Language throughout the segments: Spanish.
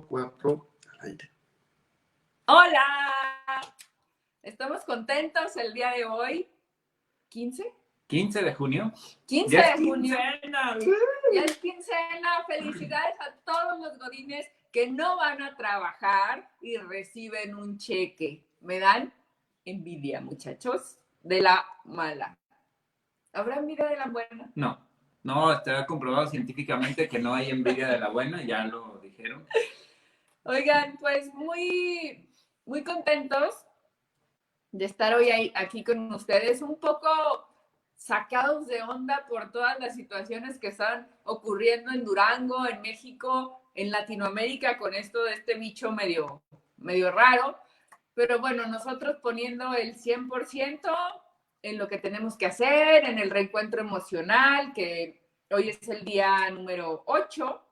4 al aire. ¡Hola! Estamos contentos el día de hoy. ¿15? 15 de junio. 15 ya de junio. Quincena. Ya es quincena. Felicidades a todos los godines que no van a trabajar y reciben un cheque. Me dan envidia, muchachos, de la mala. ¿Habrá envidia de la buena? No, está comprobado científicamente que no hay envidia de la buena, ya lo dijeron. Oigan, pues muy contentos de estar hoy aquí con ustedes, un poco sacados de onda por todas las situaciones que están ocurriendo en Durango, en México, en Latinoamérica, con esto de este bicho medio raro. Pero bueno, nosotros poniendo el 100% en lo que tenemos que hacer, en el reencuentro emocional, que hoy es el día número 8.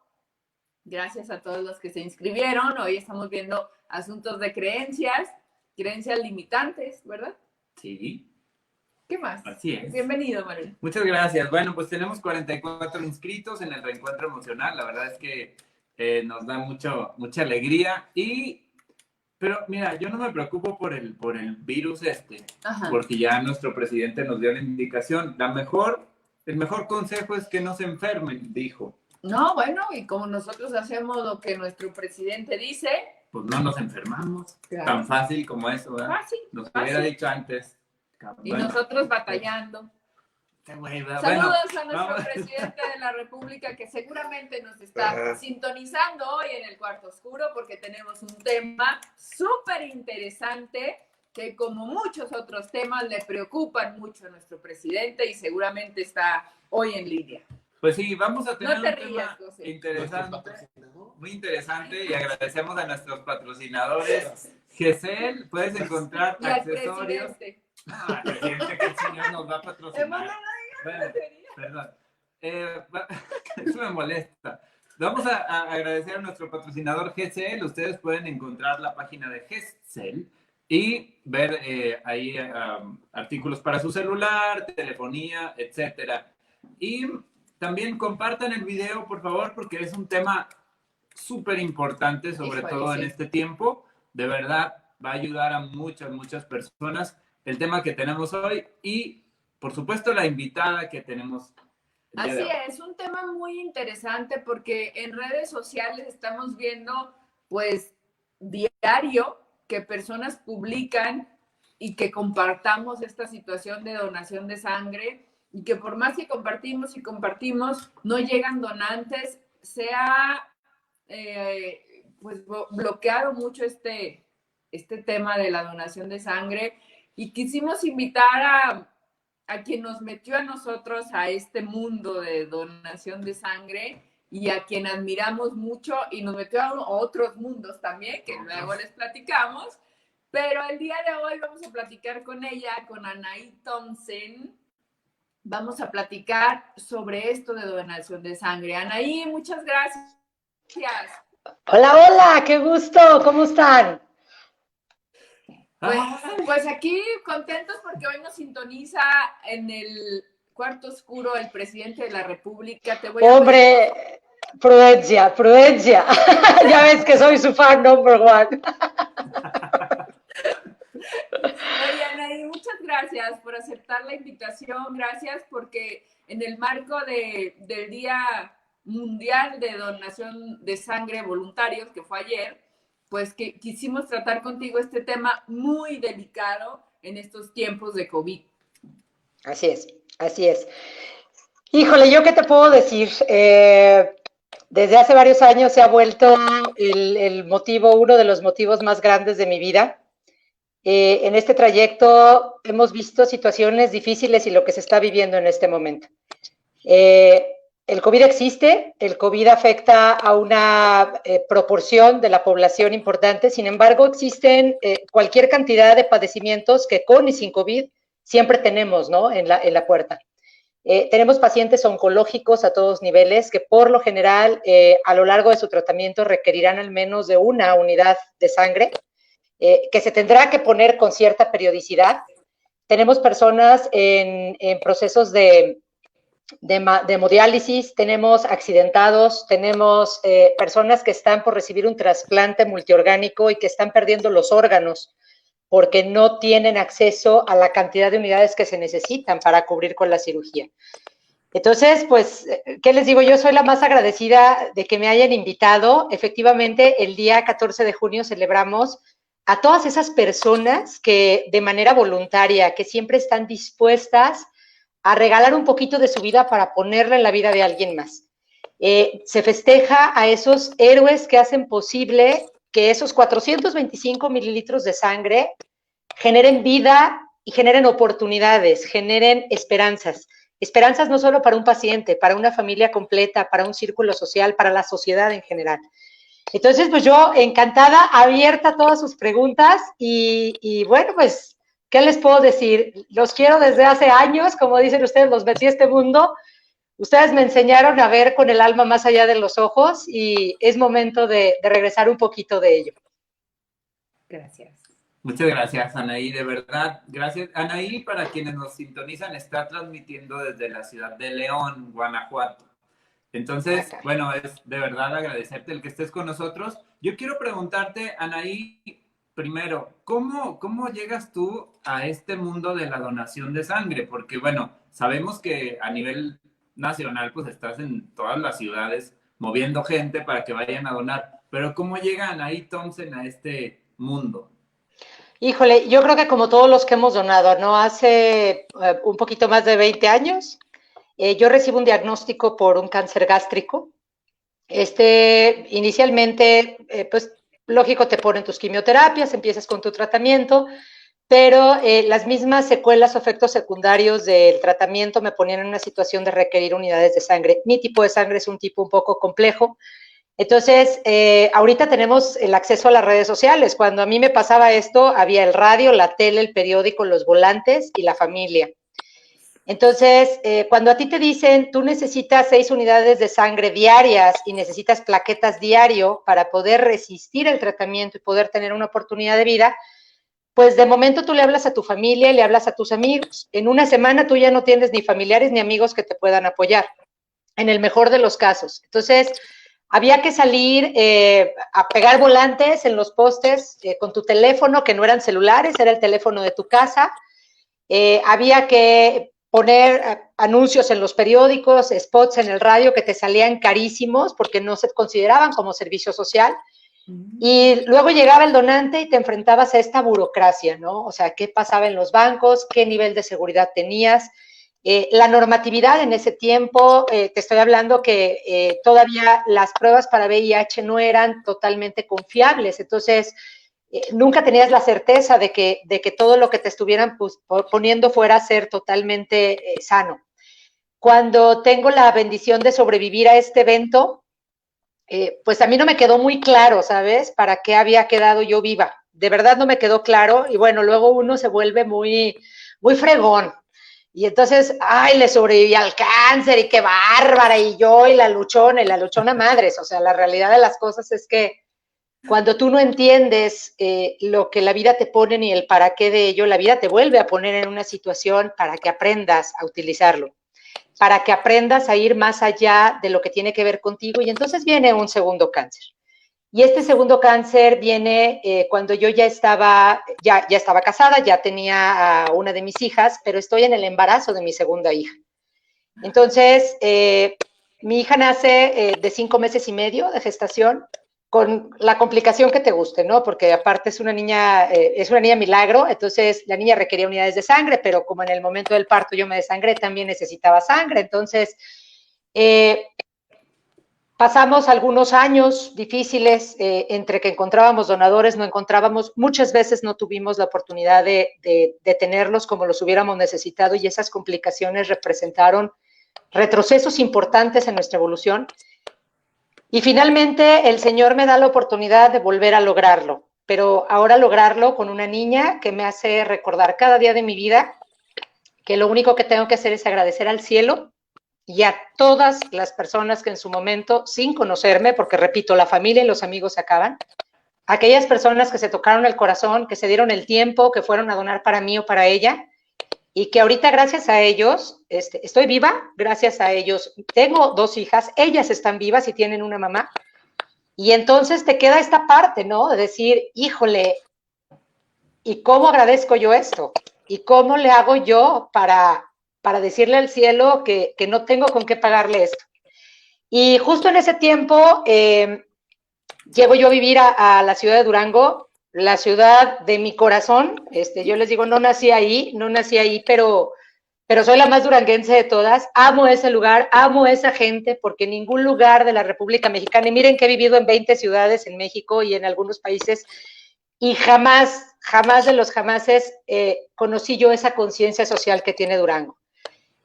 Gracias a todos los que se inscribieron. Hoy estamos viendo asuntos de creencias limitantes, ¿verdad? Sí. ¿Qué más? Así es. Bienvenido, Manuel. Muchas gracias. Bueno, pues tenemos 44 inscritos en el reencuentro emocional. La verdad es que nos da mucha alegría. Pero mira, yo no me preocupo por el virus porque ya nuestro presidente nos dio la indicación. El mejor consejo es que no se enfermen, dijo. No, bueno, y como nosotros hacemos lo que nuestro presidente dice, pues no nos enfermamos. Claro. Tan fácil como eso, ¿verdad? Fácil. Nos hubiera dicho antes. Y bueno, nosotros batallando. Saludos a nuestro presidente de la República, que seguramente nos está sintonizando hoy en el Cuarto Oscuro, porque tenemos un tema súper interesante que, como muchos otros temas, le preocupan mucho a nuestro presidente y seguramente está hoy en línea. Pues sí, vamos a tener un tema interesante, muy interesante, y agradecemos a nuestros patrocinadores. GESEL, puedes encontrar y accesorios. Al presidente. El presidente, que el señor nos va a patrocinar. Bueno, perdón. Eso me molesta. Vamos a agradecer a nuestro patrocinador GESEL. Ustedes pueden encontrar la página de GESEL y ver ahí artículos para su celular, telefonía, etcétera. Y también compartan el video, por favor, porque es un tema súper importante, sobre todo en este tiempo. De verdad, va a ayudar a muchas personas el tema que tenemos hoy y, por supuesto, la invitada que tenemos. Así es, un tema muy interesante porque en redes sociales estamos viendo, pues, diario que personas publican y que compartamos esta situación de donación de sangre, y que por más que compartimos y compartimos, no llegan donantes. Se ha pues bloqueado mucho este tema de la donación de sangre, y quisimos invitar a quien nos metió a nosotros a este mundo de donación de sangre y a quien admiramos mucho, y nos metió a otros mundos también, que luego les platicamos. Pero el día de hoy vamos a platicar con ella, con Anaí Thompson. Vamos a platicar sobre esto de donación de sangre. Anaí, muchas gracias. Hola, qué gusto, ¿cómo están? Pues aquí contentos porque hoy nos sintoniza en el Cuarto Oscuro el presidente de la República. Hombre, prudencia. Ya ves que soy su fan number one. Oye, Anaí, muchas gracias por aceptar la invitación. Gracias porque en el marco del Día Mundial de Donación de Sangre Voluntarios, que fue ayer, pues que quisimos tratar contigo este tema muy delicado en estos tiempos de COVID. Así es. Híjole, ¿yo qué te puedo decir? Desde hace varios años se ha vuelto uno de los motivos más grandes de mi vida. En este trayecto hemos visto situaciones difíciles y lo que se está viviendo en este momento. El COVID existe, el COVID afecta a una proporción de la población importante. Sin embargo, existen cualquier cantidad de padecimientos que con y sin COVID siempre tenemos, ¿no?, en la puerta. Tenemos pacientes oncológicos a todos niveles que por lo general a lo largo de su tratamiento requerirán al menos de una unidad de sangre que se tendrá que poner con cierta periodicidad. Tenemos personas en procesos de de hemodiálisis, tenemos accidentados, tenemos personas que están por recibir un trasplante multiorgánico y que están perdiendo los órganos porque no tienen acceso a la cantidad de unidades que se necesitan para cubrir con la cirugía. Entonces, pues, ¿qué les digo? Yo soy la más agradecida de que me hayan invitado. Efectivamente, el día 14 de junio celebramos a todas esas personas que de manera voluntaria, que siempre están dispuestas a regalar un poquito de su vida para ponerla en la vida de alguien más. Se festeja a esos héroes que hacen posible que esos 425 mililitros de sangre generen vida y generen oportunidades, generen esperanzas. Esperanzas no solo para un paciente, para una familia completa, para un círculo social, para la sociedad en general. Entonces, pues yo encantada, abierta a todas sus preguntas y bueno, pues, ¿qué les puedo decir? Los quiero desde hace años, como dicen ustedes, los metí a este mundo. Ustedes me enseñaron a ver con el alma más allá de los ojos y es momento de regresar un poquito de ello. Gracias. Muchas gracias, Anaí, de verdad. Gracias. Anaí, para quienes nos sintonizan, está transmitiendo desde la ciudad de León, Guanajuato. Entonces, bueno, es de verdad agradecerte el que estés con nosotros. Yo quiero preguntarte, Anaí, primero, ¿cómo llegas tú a este mundo de la donación de sangre? Porque, bueno, sabemos que a nivel nacional, pues estás en todas las ciudades moviendo gente para que vayan a donar. Pero ¿cómo llega Anaí Thompson a este mundo? Híjole, yo creo que como todos los que hemos donado, ¿no? Hace un poquito más de 20 años, yo recibo un diagnóstico por un cáncer gástrico. Inicialmente, pues, lógico, te ponen tus quimioterapias, empiezas con tu tratamiento, pero las mismas secuelas o efectos secundarios del tratamiento me ponían en una situación de requerir unidades de sangre. Mi tipo de sangre es un tipo un poco complejo. Entonces, ahorita tenemos el acceso a las redes sociales. Cuando a mí me pasaba esto, había el radio, la tele, el periódico, los volantes y la familia. Entonces, cuando a ti te dicen, tú necesitas 6 unidades de sangre diarias y necesitas plaquetas diario para poder resistir el tratamiento y poder tener una oportunidad de vida, pues de momento tú le hablas a tu familia y le hablas a tus amigos. En una semana tú ya no tienes ni familiares ni amigos que te puedan apoyar, en el mejor de los casos. Entonces, había que salir a pegar volantes en los postes con tu teléfono, que no eran celulares, era el teléfono de tu casa. Había que poner anuncios en los periódicos, spots en el radio que te salían carísimos porque no se consideraban como servicio social. Y luego llegaba el donante y te enfrentabas a esta burocracia, ¿no? O sea, ¿qué pasaba en los bancos? ¿Qué nivel de seguridad tenías? La normatividad en ese tiempo, te estoy hablando que todavía las pruebas para VIH no eran totalmente confiables, entonces nunca tenías la certeza de que todo lo que te estuvieran poniendo fuera a ser totalmente sano. Cuando tengo la bendición de sobrevivir a este evento, pues a mí no me quedó muy claro, ¿sabes? ¿Para qué había quedado yo viva? De verdad no me quedó claro y bueno, luego uno se vuelve muy, muy fregón. Y entonces, ay, le sobreviví al cáncer y qué bárbara, y yo y la luchona madres. O sea, la realidad de las cosas es que cuando tú no entiendes lo que la vida te pone ni el para qué de ello, la vida te vuelve a poner en una situación para que aprendas a utilizarlo, para que aprendas a ir más allá de lo que tiene que ver contigo. Y entonces viene un segundo cáncer. Y este segundo cáncer viene cuando yo ya estaba casada, ya tenía a una de mis hijas, pero estoy en el embarazo de mi segunda hija. Entonces, mi hija nace de 5 meses y medio de gestación, con la complicación que te guste, ¿no? Porque aparte es una niña milagro, entonces la niña requería unidades de sangre, pero como en el momento del parto yo me desangré, también necesitaba sangre. Entonces, pasamos algunos años difíciles entre que encontrábamos donadores, no encontrábamos, muchas veces no tuvimos la oportunidad de tenerlos como los hubiéramos necesitado y esas complicaciones representaron retrocesos importantes en nuestra evolución. Y finalmente el Señor me da la oportunidad de volver a lograrlo, pero ahora lograrlo con una niña que me hace recordar cada día de mi vida que lo único que tengo que hacer es agradecer al cielo y a todas las personas que en su momento, sin conocerme, porque repito, la familia y los amigos se acaban, aquellas personas que se tocaron el corazón, que se dieron el tiempo, que fueron a donar para mí o para ella, y que ahorita gracias a ellos, estoy viva, gracias a ellos, tengo 2 hijas, ellas están vivas y tienen una mamá, y entonces te queda esta parte, ¿no? De decir, híjole, ¿y cómo agradezco yo esto? ¿Y cómo le hago yo para decirle al cielo que no tengo con qué pagarle esto? Y justo en ese tiempo llego yo a vivir a la ciudad de Durango, la ciudad de mi corazón. Yo les digo, no nací ahí, pero soy la más duranguense de todas. Amo ese lugar, amo esa gente, porque en ningún lugar de la República Mexicana, y miren que he vivido en 20 ciudades en México y en algunos países, y jamás de los jamases conocí yo esa conciencia social que tiene Durango.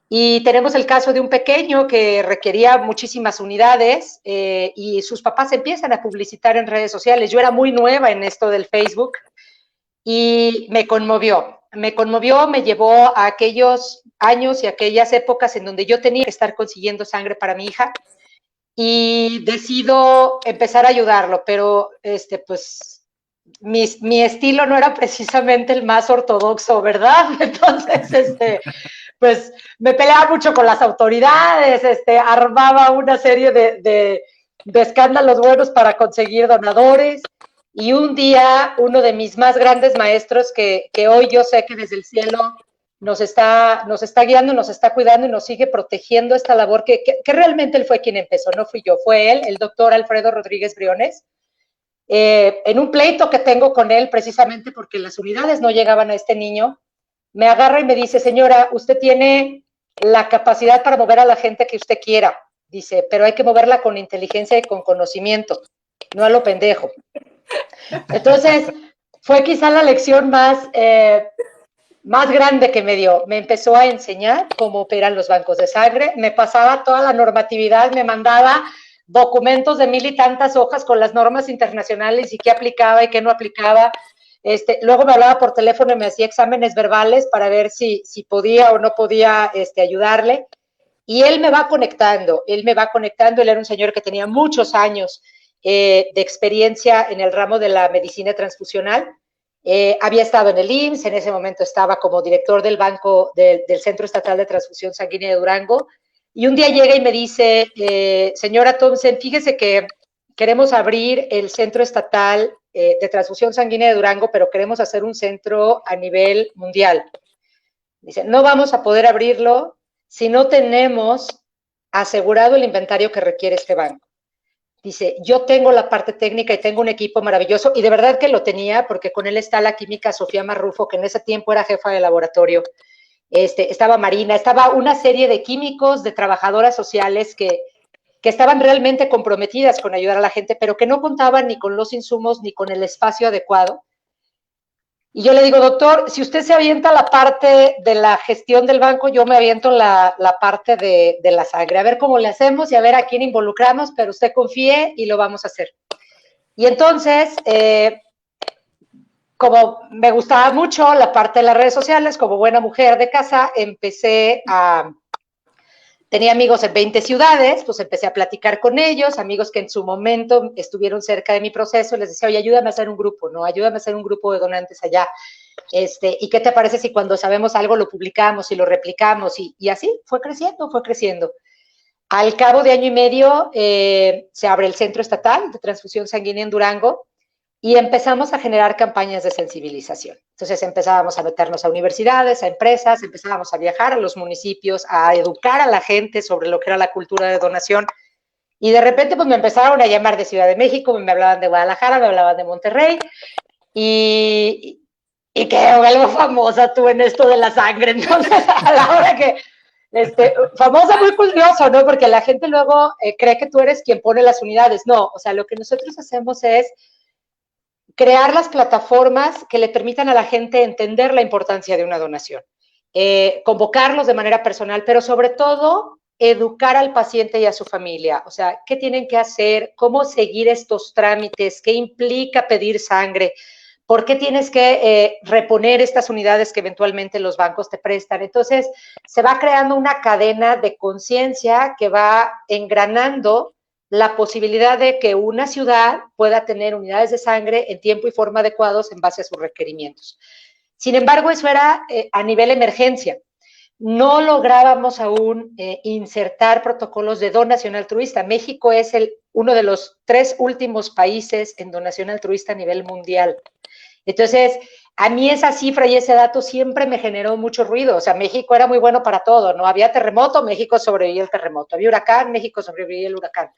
Y tenemos el caso de un pequeño que requería muchísimas unidades y sus papás empiezan a publicitar en redes sociales. Yo era muy nueva en esto del Facebook y me conmovió, me llevó a aquellos años y aquellas épocas en donde yo tenía que estar consiguiendo sangre para mi hija y decido empezar a ayudarlo, pero pues mi estilo no era precisamente el más ortodoxo, ¿verdad? Entonces, pues me peleaba mucho con las autoridades, armaba una serie de escándalos buenos para conseguir donadores, y un día uno de mis más grandes maestros, que hoy yo sé que desde el cielo nos está guiando, nos está cuidando y nos sigue protegiendo esta labor, que realmente él fue quien empezó, no fui yo, fue él, el doctor Alfredo Rodríguez Briones. En un pleito que tengo con él, precisamente porque las unidades no llegaban a este niño, me agarra y me dice, señora, usted tiene la capacidad para mover a la gente que usted quiera, dice, pero hay que moverla con inteligencia y con conocimiento, no a lo pendejo. Entonces, fue quizá la lección más grande que me dio. Me empezó a enseñar cómo operan los bancos de sangre, me pasaba toda la normatividad, me mandaba documentos de 1000 y tantas hojas con las normas internacionales y qué aplicaba y qué no aplicaba. Luego me hablaba por teléfono y me hacía exámenes verbales para ver si podía o no podía ayudarle. Y él me va conectando, él era un señor que tenía muchos años de experiencia en el ramo de la medicina transfusional. Había estado en el IMSS, en ese momento estaba como director del banco del Centro Estatal de Transfusión Sanguínea de Durango, y un día llega y me dice, señora Thompson, fíjese que queremos abrir el Centro Estatal de Transfusión Sanguínea de Durango, pero queremos hacer un centro a nivel mundial. Dice, no vamos a poder abrirlo si no tenemos asegurado el inventario que requiere este banco. Dice, yo tengo la parte técnica y tengo un equipo maravilloso, y de verdad que lo tenía, porque con él está la química Sofía Marrufo, que en ese tiempo era jefa de laboratorio. Estaba Marina, estaba una serie de químicos, de trabajadoras sociales que estaban realmente comprometidas con ayudar a la gente, pero que no contaban ni con los insumos ni con el espacio adecuado. Y yo le digo, doctor, si usted se avienta la parte de la gestión del banco, yo me aviento la parte de la sangre. A ver cómo le hacemos y a ver a quién involucramos, pero usted confíe y lo vamos a hacer. Y entonces, como me gustaba mucho la parte de las redes sociales, como buena mujer de casa, tenía amigos en 20 ciudades, pues empecé a platicar con ellos, amigos que en su momento estuvieron cerca de mi proceso, les decía, oye, ayúdame a hacer un grupo, ¿no? Ayúdame a hacer un grupo de donantes allá. ¿Y qué te parece si cuando sabemos algo lo publicamos y lo replicamos? Y así fue creciendo. Al cabo de año y medio se abre el Centro Estatal de Transfusión Sanguínea en Durango, y empezamos a generar campañas de sensibilización. Entonces empezábamos a meternos a universidades, a empresas, empezábamos a viajar a los municipios, a educar a la gente sobre lo que era la cultura de donación, y de repente pues me empezaron a llamar de Ciudad de México, me hablaban de Guadalajara, me hablaban de Monterrey, y que vuelvo famosa tú en esto de la sangre. Entonces, a la hora que famosa, muy curioso, ¿no? Porque la gente luego cree que tú eres quien pone las unidades. No, o sea, lo que nosotros hacemos es crear las plataformas que le permitan a la gente entender la importancia de una donación, convocarlos de manera personal, pero sobre todo educar al paciente y a su familia. O sea, qué tienen que hacer, cómo seguir estos trámites, qué implica pedir sangre, por qué tienes que reponer estas unidades que eventualmente los bancos te prestan. Entonces, se va creando una cadena de conciencia que va engranando la posibilidad de que una ciudad pueda tener unidades de sangre en tiempo y forma adecuados en base a sus requerimientos. Sin embargo, eso era a nivel emergencia. no lográbamos aún insertar protocolos de donación altruista. México es uno de los 3 últimos países en donación altruista a nivel mundial. Entonces, a mí esa cifra y ese dato siempre me generó mucho ruido. O sea, México era muy bueno para todo, ¿no? Había terremoto, México sobrevivía el terremoto. Había huracán, México sobrevivía el huracán.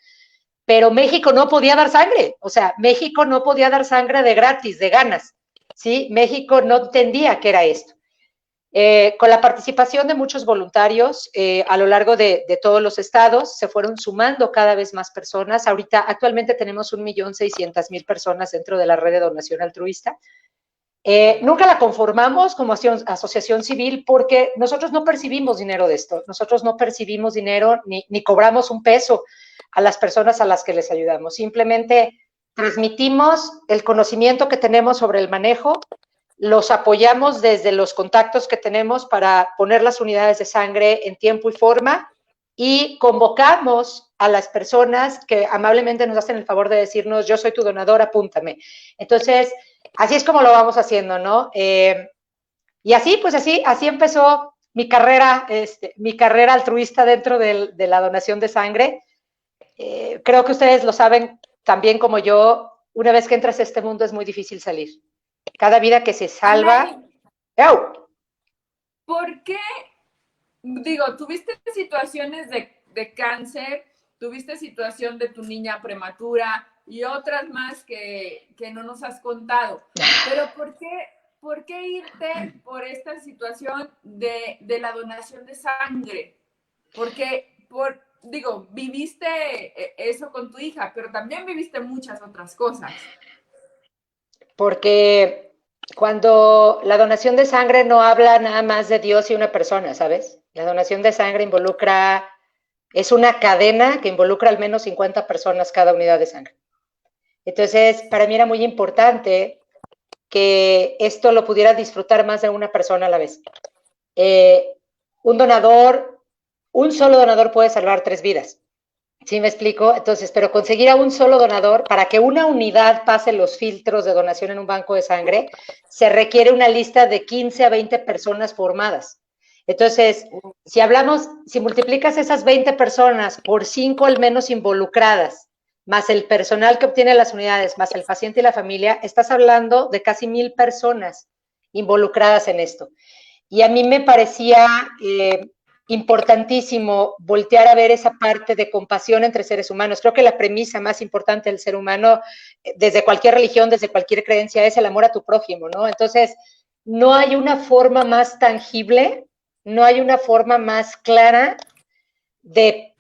Pero México no podía dar sangre. O sea, México no podía dar sangre de gratis, de ganas. ¿Sí? México no entendía qué era esto. Con la participación de muchos voluntarios a lo largo de todos los estados, se fueron sumando cada vez más personas. Actualmente tenemos 1.600.000 personas dentro de la red de donación altruista. Nunca la conformamos como asociación civil porque nosotros no percibimos dinero de esto. Nosotros no percibimos dinero ni cobramos un peso a las personas a las que les ayudamos. Simplemente transmitimos el conocimiento que tenemos sobre el manejo, los apoyamos desde los contactos que tenemos para poner las unidades de sangre en tiempo y forma y convocamos a las personas que amablemente nos hacen el favor de decirnos, yo soy tu donador, apúntame. Entonces, así es como lo vamos haciendo, ¿no? Y así, pues así empezó mi carrera altruista dentro de la donación de sangre. Creo que ustedes lo saben también como yo, una vez que entras a este mundo es muy difícil salir. Cada vida que se salva. ¿Por qué? Digo, tuviste situaciones de cáncer, tuviste situación de tu niña prematura y otras más que no nos has contado. Pero ¿por qué irte por esta situación de la donación de sangre? Porque, viviste eso con tu hija, pero también viviste muchas otras cosas. Porque cuando la donación de sangre no habla nada más de Dios y una persona, ¿sabes? La donación de sangre es una cadena que involucra al menos 50 personas cada unidad de sangre. Entonces, para mí era muy importante que esto lo pudiera disfrutar más de una persona a la vez. Un solo donador puede salvar 3 vidas. ¿Sí me explico? Entonces, pero conseguir a un solo donador, para que una unidad pase los filtros de donación en un banco de sangre, se requiere una lista de 15 a 20 personas formadas. Entonces, si multiplicas esas 20 personas por 5 al menos involucradas, más el personal que obtiene las unidades, más el paciente y la familia, estás hablando de casi 1,000 personas involucradas en esto. Y a mí me parecía importantísimo voltear a ver esa parte de compasión entre seres humanos. Creo que la premisa más importante del ser humano, desde cualquier religión, desde cualquier creencia, es el amor a tu prójimo, ¿no? Entonces, no hay una forma más tangible, no hay una forma más clara de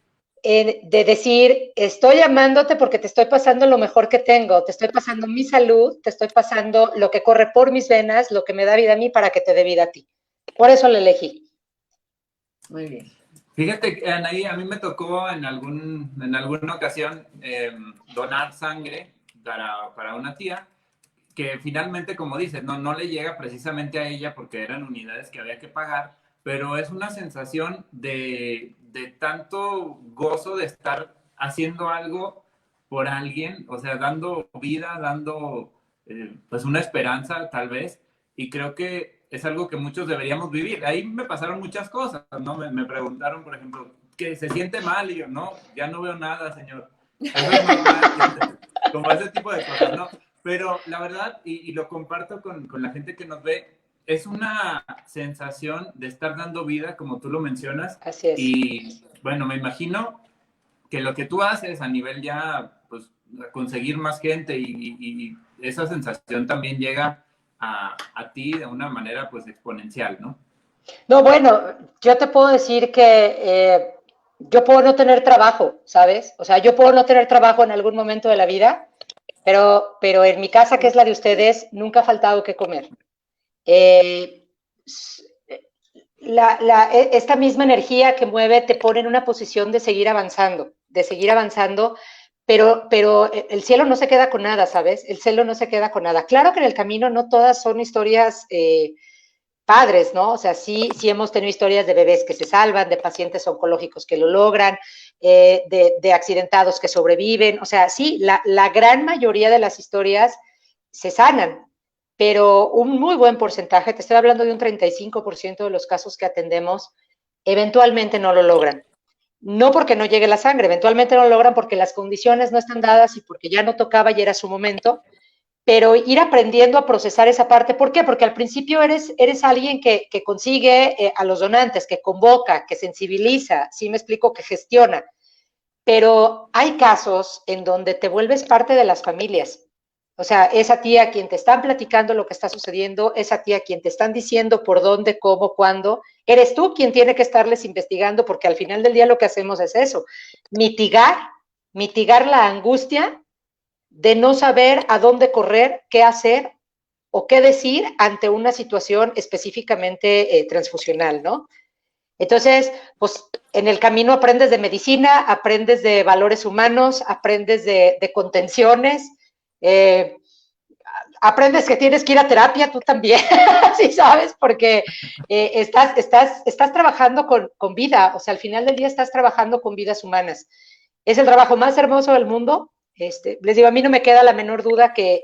decir, estoy amándote porque te estoy pasando lo mejor que tengo, te estoy pasando mi salud, te estoy pasando lo que corre por mis venas, lo que me da vida a mí para que te dé vida a ti. Por eso lo elegí. Muy bien. Fíjate, Anaí, a mí me tocó en alguna ocasión donar sangre para una tía que finalmente, como dices, no le llega precisamente a ella porque eran unidades que había que pagar, pero es una sensación de tanto gozo de estar haciendo algo por alguien, o sea, dando vida, dando pues una esperanza tal vez, y creo que es algo que muchos deberíamos vivir. Ahí me pasaron muchas cosas, ¿no? Me preguntaron, por ejemplo, que se siente mal, y yo, no, ya no veo nada, señor. Eso es normal, como ese tipo de cosas, ¿no? Pero la verdad, y lo comparto con la gente que nos ve, es una sensación de estar dando vida, como tú lo mencionas. Así es. Y bueno, me imagino que lo que tú haces a nivel ya, pues, conseguir más gente y esa sensación también llega a ti de una manera, pues, exponencial, ¿no? No, bueno, yo te puedo decir que yo puedo no tener trabajo, ¿sabes? O sea, yo puedo no tener trabajo en algún momento de la vida, pero en mi casa, que es la de ustedes, nunca ha faltado que comer. Esta misma energía que mueve te pone en una posición de seguir avanzando, pero el cielo no se queda con nada, ¿sabes? El cielo no se queda con nada. Claro que en el camino no todas son historias padres, ¿no? O sea, sí hemos tenido historias de bebés que se salvan, de pacientes oncológicos que lo logran, de accidentados que sobreviven. O sea, sí, la gran mayoría de las historias se sanan, pero un muy buen porcentaje, te estoy hablando de un 35% de los casos que atendemos, eventualmente no lo logran. No porque no llegue la sangre, eventualmente no lo logran porque las condiciones no están dadas y porque ya no tocaba y era su momento, pero ir aprendiendo a procesar esa parte. ¿Por qué? Porque al principio eres alguien que consigue a los donantes, que convoca, que sensibiliza, ¿sí me explico? Que gestiona. Pero hay casos en donde te vuelves parte de las familias. O sea, esa tía a quien te están platicando lo que está sucediendo, esa tía a quien te están diciendo por dónde, cómo, cuándo, eres tú quien tiene que estarles investigando, porque al final del día lo que hacemos es eso, mitigar la angustia de no saber a dónde correr, qué hacer o qué decir ante una situación específicamente transfusional, ¿no? Entonces, pues en el camino aprendes de medicina, aprendes de valores humanos, aprendes de contenciones, aprendes que tienes que ir a terapia tú también, ¿sí sabes? Porque estás trabajando con vida, o sea, al final del día estás trabajando con vidas humanas. Es el trabajo más hermoso del mundo. Les digo, a mí no me queda la menor duda que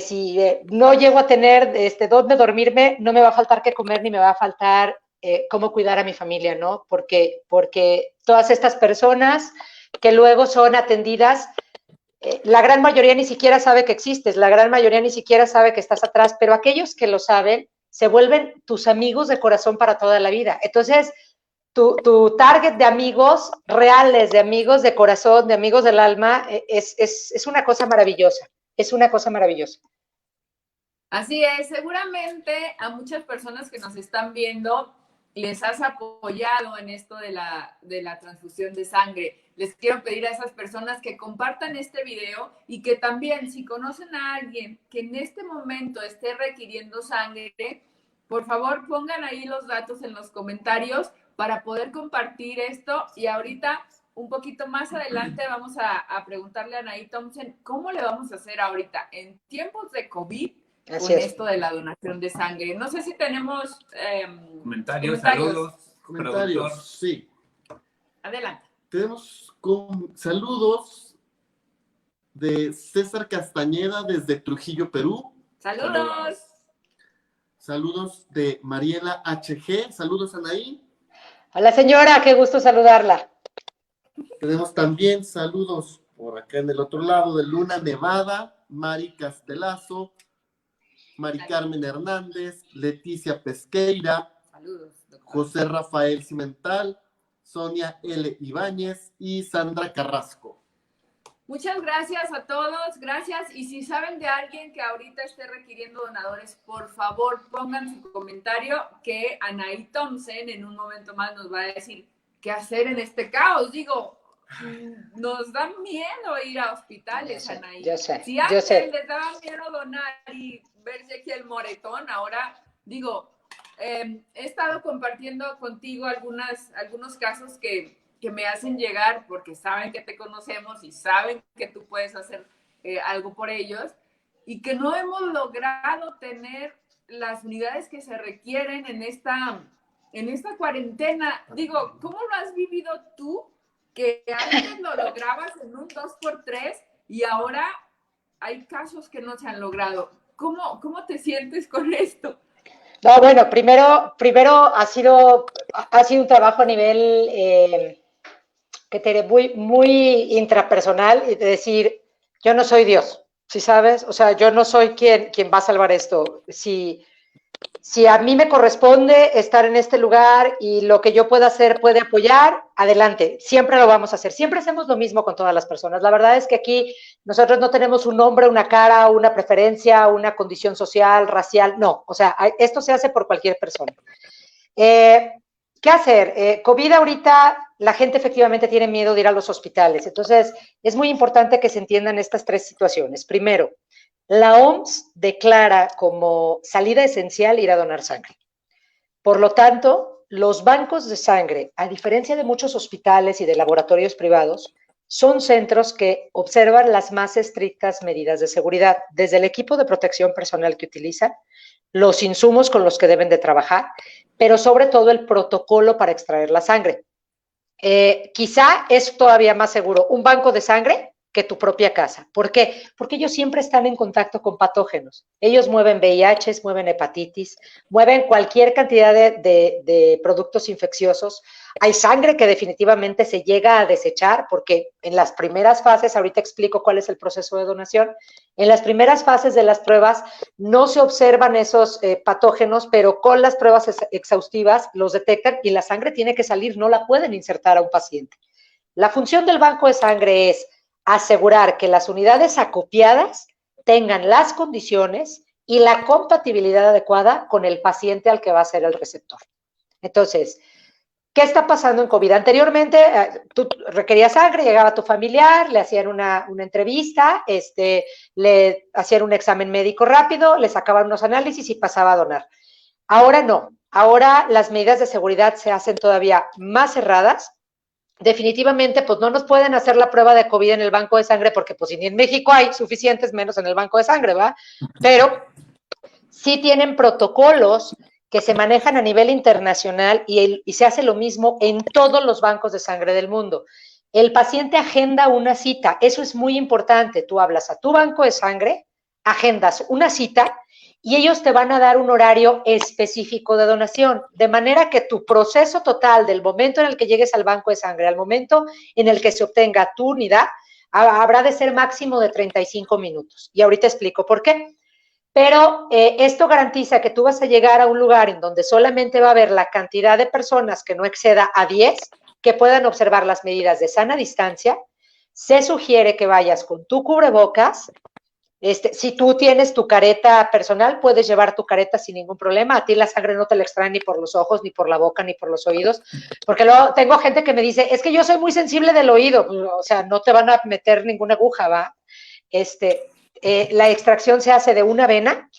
si no llego a tener dónde dormirme, no me va a faltar qué comer ni me va a faltar cómo cuidar a mi familia, ¿no? Porque todas estas personas que luego son atendidas, la gran mayoría ni siquiera sabe que existes, la gran mayoría ni siquiera sabe que estás atrás, pero aquellos que lo saben se vuelven tus amigos de corazón para toda la vida. Entonces, tu target de amigos reales, de amigos de corazón, de amigos del alma, es una cosa maravillosa, es una cosa maravillosa. Así es, seguramente a muchas personas que nos están viendo les has apoyado en esto de la transfusión de sangre. Les quiero pedir a esas personas que compartan este video y que también, si conocen a alguien que en este momento esté requiriendo sangre, por favor pongan ahí los datos en los comentarios para poder compartir esto. Y ahorita, un poquito más adelante, vamos a preguntarle a Anaí Thompson cómo le vamos a hacer ahorita en tiempos de COVID con esto de la donación de sangre. No sé si tenemos comentarios, saludos. Comentarios, sí. Adelante. Tenemos saludos de César Castañeda desde Trujillo, Perú. Saludos. Saludos de Mariela HG. Saludos, Anaí. Hola, señora, qué gusto saludarla. Tenemos también saludos por acá en el otro lado de Luna Nevada, Mari Castelazo, Mari Carmen Hernández, Leticia Pesqueira, saludos, José Rafael Cimental, Sonia L. Ibáñez y Sandra Carrasco. Muchas gracias a todos, gracias. Y si saben de alguien que ahorita esté requiriendo donadores, por favor pongan su comentario que Anaí Thompson en un momento más nos va a decir qué hacer en este caos. Digo, nos da miedo ir a hospitales, Anaí. Si antes les daba miedo donar y verse aquí el moretón, ahora digo, he estado compartiendo contigo algunos casos que me hacen llegar porque saben que te conocemos y saben que tú puedes hacer algo por ellos y que no hemos logrado tener las unidades que se requieren en esta cuarentena. Digo, ¿cómo lo has vivido tú? Que antes lo lograbas en un 2x3 y ahora hay casos que no se han logrado. ¿Cómo te sientes con esto? No, bueno, primero ha sido un trabajo a nivel que te diré muy intrapersonal y de decir, yo no soy Dios, ¿sí sabes? O sea, yo no soy quien va a salvar esto. Si a mí me corresponde estar en este lugar y lo que yo pueda hacer puede apoyar, adelante, siempre lo vamos a hacer. Siempre hacemos lo mismo con todas las personas. La verdad es que aquí nosotros no tenemos un nombre, una cara, una preferencia, una condición social, racial, no. O sea, esto se hace por cualquier persona. ¿Qué hacer? COVID ahorita, la gente efectivamente tiene miedo de ir a los hospitales. Entonces, es muy importante que se entiendan estas tres situaciones. Primero, la OMS declara como salida esencial ir a donar sangre. Por lo tanto, los bancos de sangre, a diferencia de muchos hospitales y de laboratorios privados, son centros que observan las más estrictas medidas de seguridad, desde el equipo de protección personal que utilizan, los insumos con los que deben de trabajar, pero sobre todo el protocolo para extraer la sangre. Quizá es todavía más seguro un banco de sangre que tu propia casa. ¿Por qué? Porque ellos siempre están en contacto con patógenos. Ellos mueven VIH, mueven hepatitis, mueven cualquier cantidad de productos infecciosos. Hay sangre que definitivamente se llega a desechar porque en las primeras fases, ahorita explico cuál es el proceso de donación, en las primeras fases de las pruebas no se observan esos patógenos, pero con las pruebas exhaustivas los detectan y la sangre tiene que salir, no la pueden insertar a un paciente. La función del banco de sangre es asegurar que las unidades acopiadas tengan las condiciones y la compatibilidad adecuada con el paciente al que va a ser el receptor. Entonces, ¿qué está pasando en COVID? Anteriormente, tú requerías sangre, llegaba tu familiar, le hacían una entrevista, le hacían un examen médico rápido, le sacaban unos análisis y pasaba a donar. Ahora no. Ahora las medidas de seguridad se hacen todavía más cerradas. Definitivamente, pues no nos pueden hacer la prueba de COVID en el banco de sangre porque pues ni en México hay suficientes, menos en el banco de sangre, ¿va? Pero sí tienen protocolos que se manejan a nivel internacional y se hace lo mismo en todos los bancos de sangre del mundo. El paciente agenda una cita, eso es muy importante. Tú hablas a tu banco de sangre, agendas una cita y ellos te van a dar un horario específico de donación, de manera que tu proceso total del momento en el que llegues al banco de sangre al momento en el que se obtenga tu unidad habrá de ser máximo de 35 minutos. Y ahorita explico por qué. Pero esto garantiza que tú vas a llegar a un lugar en donde solamente va a haber la cantidad de personas que no exceda a 10 que puedan observar las medidas de sana distancia. Se sugiere que vayas con tu cubrebocas. Si tú tienes tu careta personal, puedes llevar tu careta sin ningún problema. A ti la sangre no te la extrae ni por los ojos, ni por la boca, ni por los oídos. Porque luego tengo gente que me dice, es que yo soy muy sensible del oído. O sea, no te van a meter ninguna aguja, ¿va? La extracción se hace de una vena.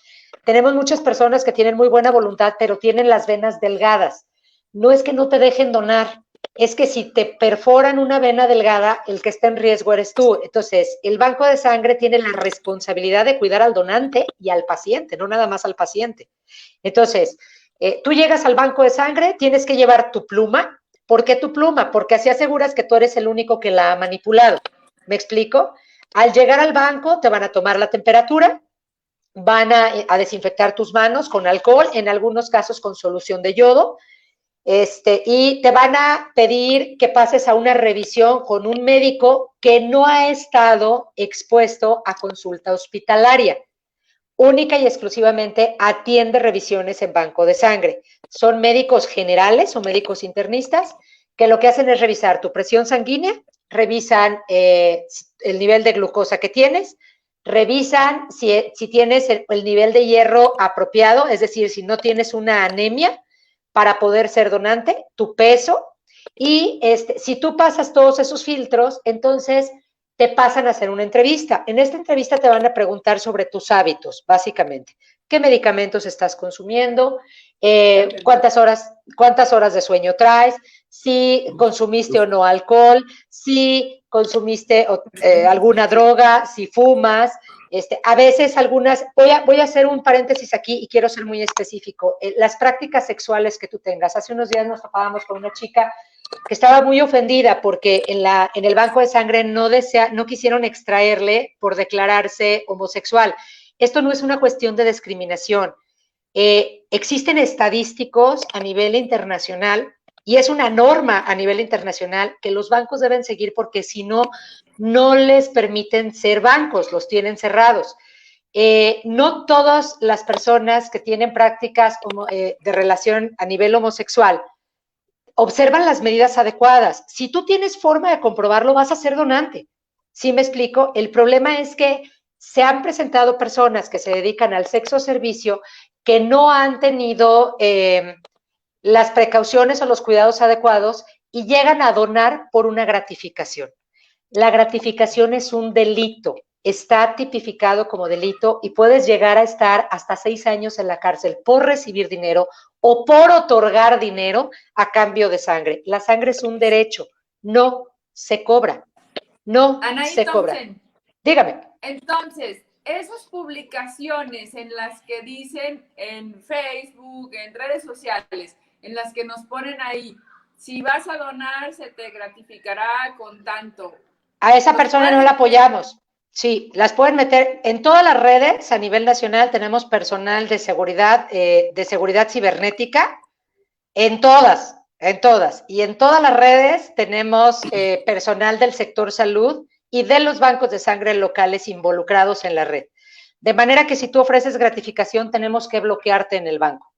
Tenemos muchas personas que tienen muy buena voluntad, pero tienen las venas delgadas. No es que no te dejen donar, es que si te perforan una vena delgada, el que está en riesgo eres tú. Entonces, el banco de sangre tiene la responsabilidad de cuidar al donante y al paciente, no nada más al paciente. Entonces, tú llegas al banco de sangre, tienes que llevar tu pluma. ¿Por qué tu pluma? Porque así aseguras que tú eres el único que la ha manipulado. ¿Me explico? Al llegar al banco, te van a tomar la temperatura, van a desinfectar tus manos con alcohol, en algunos casos con solución de yodo, y te van a pedir que pases a una revisión con un médico que no ha estado expuesto a consulta hospitalaria. Única y exclusivamente atiende revisiones en banco de sangre. Son médicos generales o médicos internistas que lo que hacen es revisar tu presión sanguínea, revisan el nivel de glucosa que tienes, revisan si tienes el nivel de hierro apropiado, es decir, si no tienes una anemia para poder ser donante, tu peso, y si tú pasas todos esos filtros, entonces te pasan a hacer una entrevista. En esta entrevista te van a preguntar sobre tus hábitos, básicamente. ¿Qué medicamentos estás consumiendo? ¿Cuántas horas de sueño traes? Si consumiste o no alcohol, si consumiste alguna droga, si fumas. A veces algunas, voy a hacer un paréntesis aquí y quiero ser muy específico. Las prácticas sexuales que tú tengas. Hace unos días nos topábamos con una chica que estaba muy ofendida porque en el banco de sangre no quisieron extraerle por declararse homosexual. Esto no es una cuestión de discriminación. Existen estadísticos a nivel internacional y es una norma a nivel internacional que los bancos deben seguir porque si no, no les permiten ser bancos, los tienen cerrados. No todas las personas que tienen prácticas de relación a nivel homosexual observan las medidas adecuadas. Si tú tienes forma de comprobarlo, vas a ser donante. ¿Sí me explico? El problema es que se han presentado personas que se dedican al sexo servicio que no han tenido las precauciones o los cuidados adecuados y llegan a donar por una gratificación. La gratificación es un delito, está tipificado como delito y puedes llegar a estar hasta 6 años en la cárcel por recibir dinero o por otorgar dinero a cambio de sangre. La sangre es un derecho, no se cobra, no Anaí se cobra. Thompson, dígame. Entonces, esas publicaciones en las que dicen en Facebook, en redes sociales, en las que nos ponen ahí, si vas a donar, se te gratificará con tanto. A esa persona no la apoyamos. Sí, las pueden meter en todas las redes a nivel nacional. Tenemos personal de seguridad cibernética, en todas. Y en todas las redes tenemos personal del sector salud y de los bancos de sangre locales involucrados en la red. De manera que si tú ofreces gratificación, tenemos que bloquearte en el banco.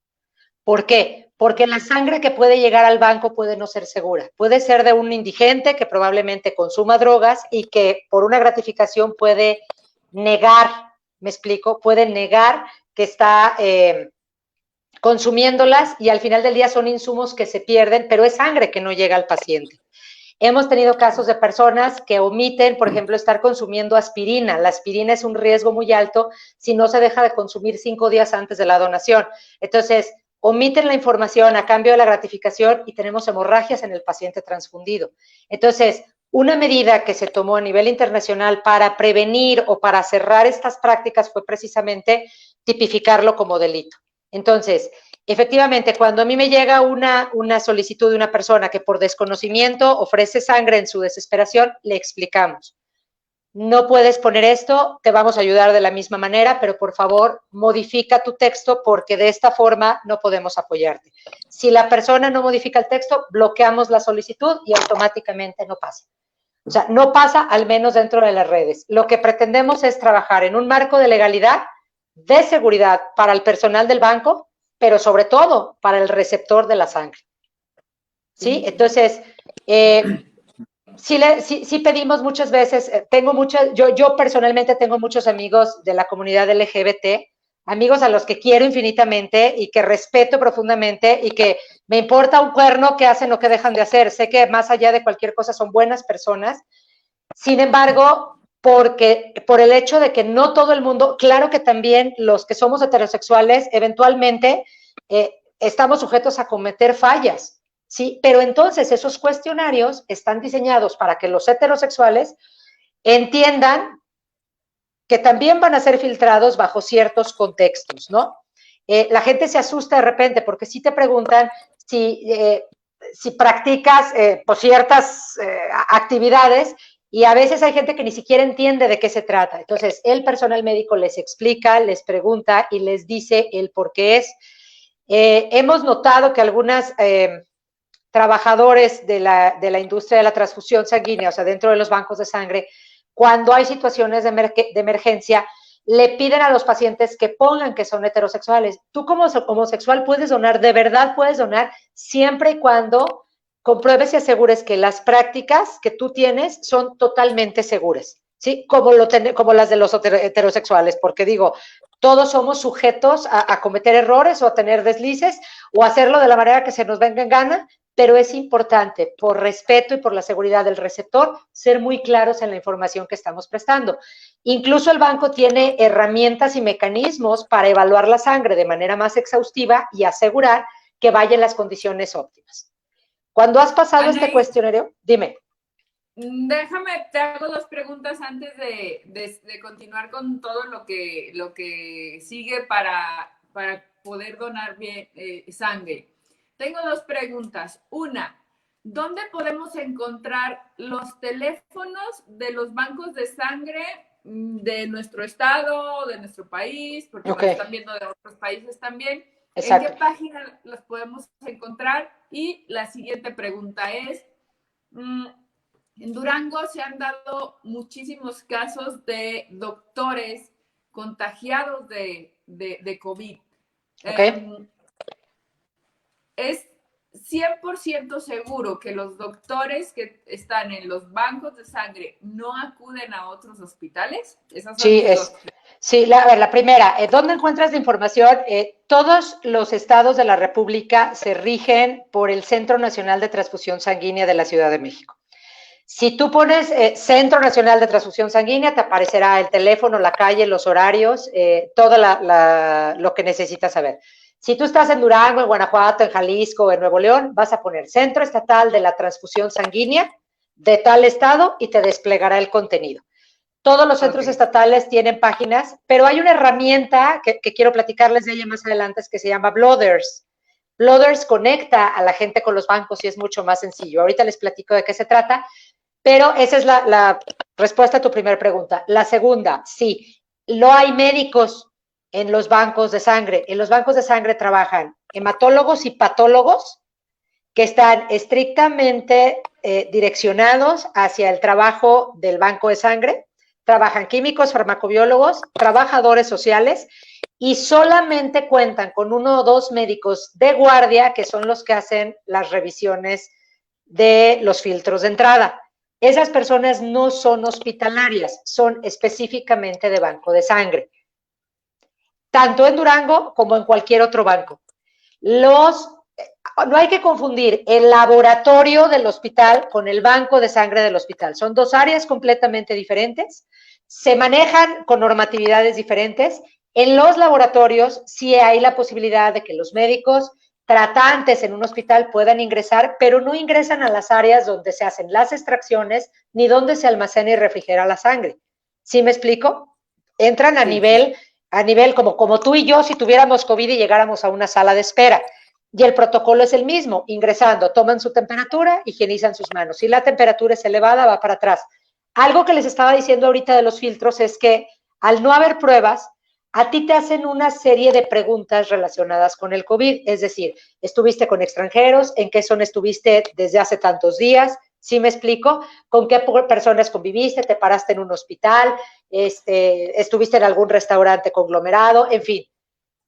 ¿Por qué? Porque la sangre que puede llegar al banco puede no ser segura. Puede ser de un indigente que probablemente consuma drogas y que por una gratificación puede negar, ¿me explico? Puede negar que está consumiéndolas y al final del día son insumos que se pierden, pero es sangre que no llega al paciente. Hemos tenido casos de personas que omiten, por ejemplo, estar consumiendo aspirina. La aspirina es un riesgo muy alto si no se deja de consumir 5 días antes de la donación. Entonces, omiten la información a cambio de la gratificación y tenemos hemorragias en el paciente transfundido. Entonces, una medida que se tomó a nivel internacional para prevenir o para cerrar estas prácticas fue precisamente tipificarlo como delito. Entonces, efectivamente, cuando a mí me llega una solicitud de una persona que por desconocimiento ofrece sangre en su desesperación, le explicamos. No puedes poner esto, te vamos a ayudar de la misma manera, pero por favor modifica tu texto porque de esta forma no podemos apoyarte. Si la persona no modifica el texto, bloqueamos la solicitud y automáticamente no pasa. O sea, no pasa al menos dentro de las redes. Lo que pretendemos es trabajar en un marco de legalidad, de seguridad para el personal del banco, pero sobre todo para el receptor de la sangre. ¿Sí? Entonces, sí pedimos muchas veces, yo personalmente tengo muchos amigos de la comunidad LGBT, amigos a los que quiero infinitamente y que respeto profundamente y que me importa un cuerno qué hacen o qué dejan de hacer. Sé que más allá de cualquier cosa son buenas personas. Sin embargo, por el hecho de que no todo el mundo, claro que también los que somos heterosexuales, eventualmente estamos sujetos a cometer fallas. ¿Sí? Pero entonces esos cuestionarios están diseñados para que los heterosexuales entiendan que también van a ser filtrados bajo ciertos contextos, ¿no? La gente se asusta de repente porque sí te preguntan si practicas pues ciertas actividades y a veces hay gente que ni siquiera entiende de qué se trata. Entonces, el personal médico les explica, les pregunta y les dice el por qué es. Hemos notado que algunas trabajadores de la industria de la transfusión sanguínea, o sea, dentro de los bancos de sangre, cuando hay situaciones de emergencia, le piden a los pacientes que pongan que son heterosexuales. Tú como homosexual puedes donar, de verdad puedes donar, siempre y cuando compruebes y asegures que las prácticas que tú tienes son totalmente seguras, ¿sí? Como las de los heterosexuales, porque digo, todos somos sujetos a cometer errores o a tener deslices o a hacerlo de la manera que se nos venga en gana, pero es importante, por respeto y por la seguridad del receptor, ser muy claros en la información que estamos prestando. Incluso el banco tiene herramientas y mecanismos para evaluar la sangre de manera más exhaustiva y asegurar que vaya en las condiciones óptimas. Cuando has pasado este cuestionario, dime. Déjame, te hago 2 preguntas antes de continuar con todo lo que sigue para poder donar bien sangre. Tengo 2 preguntas. Una, ¿dónde podemos encontrar los teléfonos de los bancos de sangre de nuestro estado, de nuestro país? Porque nos están viendo de otros países también. Exacto. ¿En qué página los podemos encontrar? Y la siguiente pregunta es, en Durango se han dado muchísimos casos de doctores contagiados de COVID. ¿Es 100% seguro que los doctores que están en los bancos de sangre no acuden a otros hospitales? Esas son sí, la primera, ¿dónde encuentras la información? Todos los estados de la República se rigen por el Centro Nacional de Transfusión Sanguínea de la Ciudad de México. Si tú pones Centro Nacional de Transfusión Sanguínea, te aparecerá el teléfono, la calle, los horarios, todo lo que necesitas saber. Si tú estás en Durango, en Guanajuato, en Jalisco, en Nuevo León, vas a poner Centro Estatal de la Transfusión Sanguínea de tal estado y te desplegará el contenido. Todos los centros estatales tienen páginas, pero hay una herramienta que quiero platicarles de ella más adelante, que se llama Blooders. Blooders conecta a la gente con los bancos y es mucho más sencillo. Ahorita les platico de qué se trata, Pero esa es la respuesta a tu primera pregunta. La segunda, sí, no hay médicos en los bancos de sangre. En los bancos de sangre trabajan hematólogos y patólogos que están estrictamente direccionados hacia el trabajo del banco de sangre. Trabajan químicos, farmacobiólogos, trabajadores sociales y solamente cuentan con 1 o 2 médicos de guardia que son los que hacen las revisiones de los filtros de entrada. Esas personas no son hospitalarias, son específicamente de banco de sangre, tanto en Durango como en cualquier otro banco. No hay que confundir el laboratorio del hospital con el banco de sangre del hospital. Son 2 áreas completamente diferentes, se manejan con normatividades diferentes. En los laboratorios sí hay la posibilidad de que los médicos tratantes en un hospital puedan ingresar, pero no ingresan a las áreas donde se hacen las extracciones ni donde se almacena y refrigera la sangre. ¿Sí me explico? Entran a nivel como tú y yo si tuviéramos COVID y llegáramos a una sala de espera. Y el protocolo es el mismo, ingresando, toman su temperatura, higienizan sus manos. Si la temperatura es elevada, va para atrás. Algo que les estaba diciendo ahorita de los filtros es que al no haber pruebas, a ti te hacen una serie de preguntas relacionadas con el COVID, es decir, ¿estuviste con extranjeros? ¿En qué zona estuviste desde hace tantos días? ¿Sí me explico? ¿Con qué personas conviviste? ¿Te paraste en un hospital? ¿Estuviste en algún restaurante conglomerado? En fin,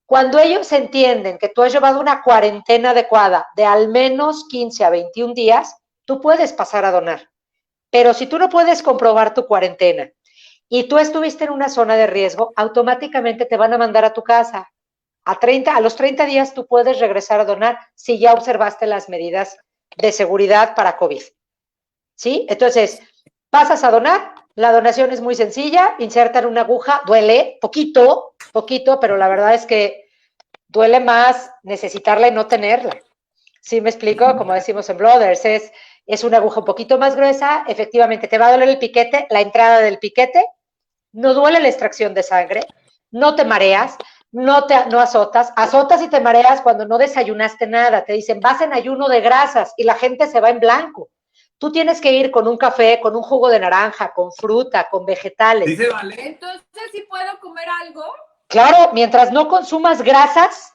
cuando ellos entienden que tú has llevado una cuarentena adecuada de al menos 15 a 21 días, tú puedes pasar a donar. Pero si tú no puedes comprobar tu cuarentena y tú estuviste en una zona de riesgo, automáticamente te van a mandar a tu casa. A los 30 días tú puedes regresar a donar si ya observaste las medidas de seguridad para COVID. ¿Sí? Entonces, pasas a donar, la donación es muy sencilla, insertan una aguja, duele poquito, pero la verdad es que duele más necesitarla y no tenerla. ¿Sí me explico? Como decimos en Brothers, es una aguja un poquito más gruesa, efectivamente te va a doler el piquete, la entrada del piquete, no duele la extracción de sangre, no te mareas, no azotas y te mareas cuando no desayunaste nada, te dicen vas en ayuno de grasas y la gente se va en blanco. Tú tienes que ir con un café, con un jugo de naranja, con fruta, con vegetales. Dice Vale. Entonces, ¿sí puedo comer algo? Claro, mientras no consumas grasas,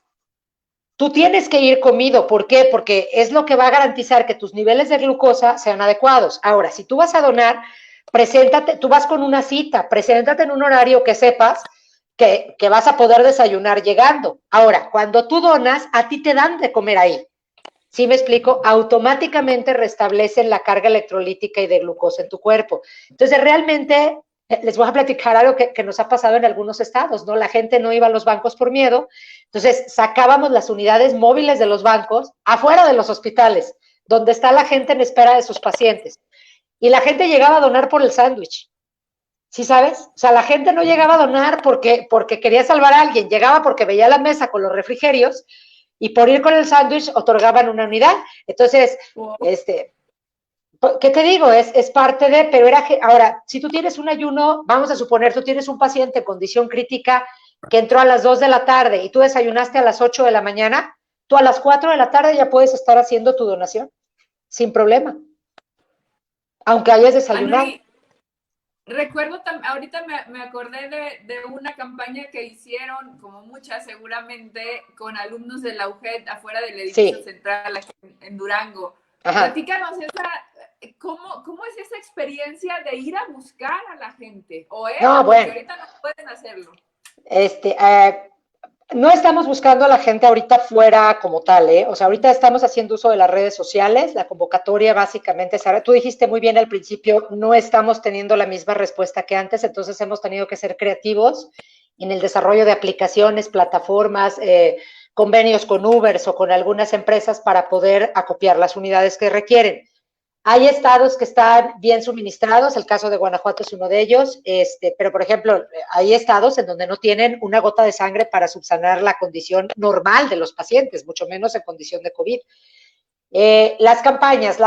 tú tienes que ir comido. ¿Por qué? Porque es lo que va a garantizar que tus niveles de glucosa sean adecuados. Ahora, si tú vas a donar, preséntate, tú vas con una cita, preséntate en un horario que sepas que vas a poder desayunar llegando. Ahora, cuando tú donas, a ti te dan de comer ahí. ¿Sí me explico? Automáticamente restablecen la carga electrolítica y de glucosa en tu cuerpo. Entonces, realmente, les voy a platicar algo que nos ha pasado en algunos estados, ¿no? La gente no iba a los bancos por miedo, entonces sacábamos las unidades móviles de los bancos afuera de los hospitales, donde está la gente en espera de sus pacientes. Y la gente llegaba a donar por el sándwich. ¿Sí sabes? O sea, la gente no llegaba a donar porque quería salvar a alguien, llegaba porque veía la mesa con los refrigerios y por ir con el sándwich otorgaban una unidad. Entonces, ¿qué te digo? Es parte de, pero ahora, si tú tienes un ayuno, vamos a suponer, tú tienes un paciente en condición crítica que entró a las 2 de la tarde y tú desayunaste a las 8 de la mañana, tú a las 4 de la tarde ya puedes estar haciendo tu donación, sin problema, aunque hayas desayunado. Anaí, recuerdo, ahorita me acordé de una campaña que hicieron, como muchas seguramente, con alumnos de la UGED afuera del edificio central aquí en Durango. Ajá. Platícanos ¿cómo es esa experiencia de ir a buscar a la gente? No, bueno. Ahorita no pueden hacerlo. No estamos buscando a la gente ahorita fuera como tal, ¿eh? O sea, ahorita estamos haciendo uso de las redes sociales, la convocatoria básicamente, tú dijiste muy bien al principio, no estamos teniendo la misma respuesta que antes, entonces hemos tenido que ser creativos en el desarrollo de aplicaciones, plataformas, convenios con Ubers o con algunas empresas para poder acopiar las unidades que requieren. Hay estados que están bien suministrados, el caso de Guanajuato es uno de ellos, pero por ejemplo, hay estados en donde no tienen una gota de sangre para subsanar la condición normal de los pacientes, mucho menos en condición de COVID. Las campañas,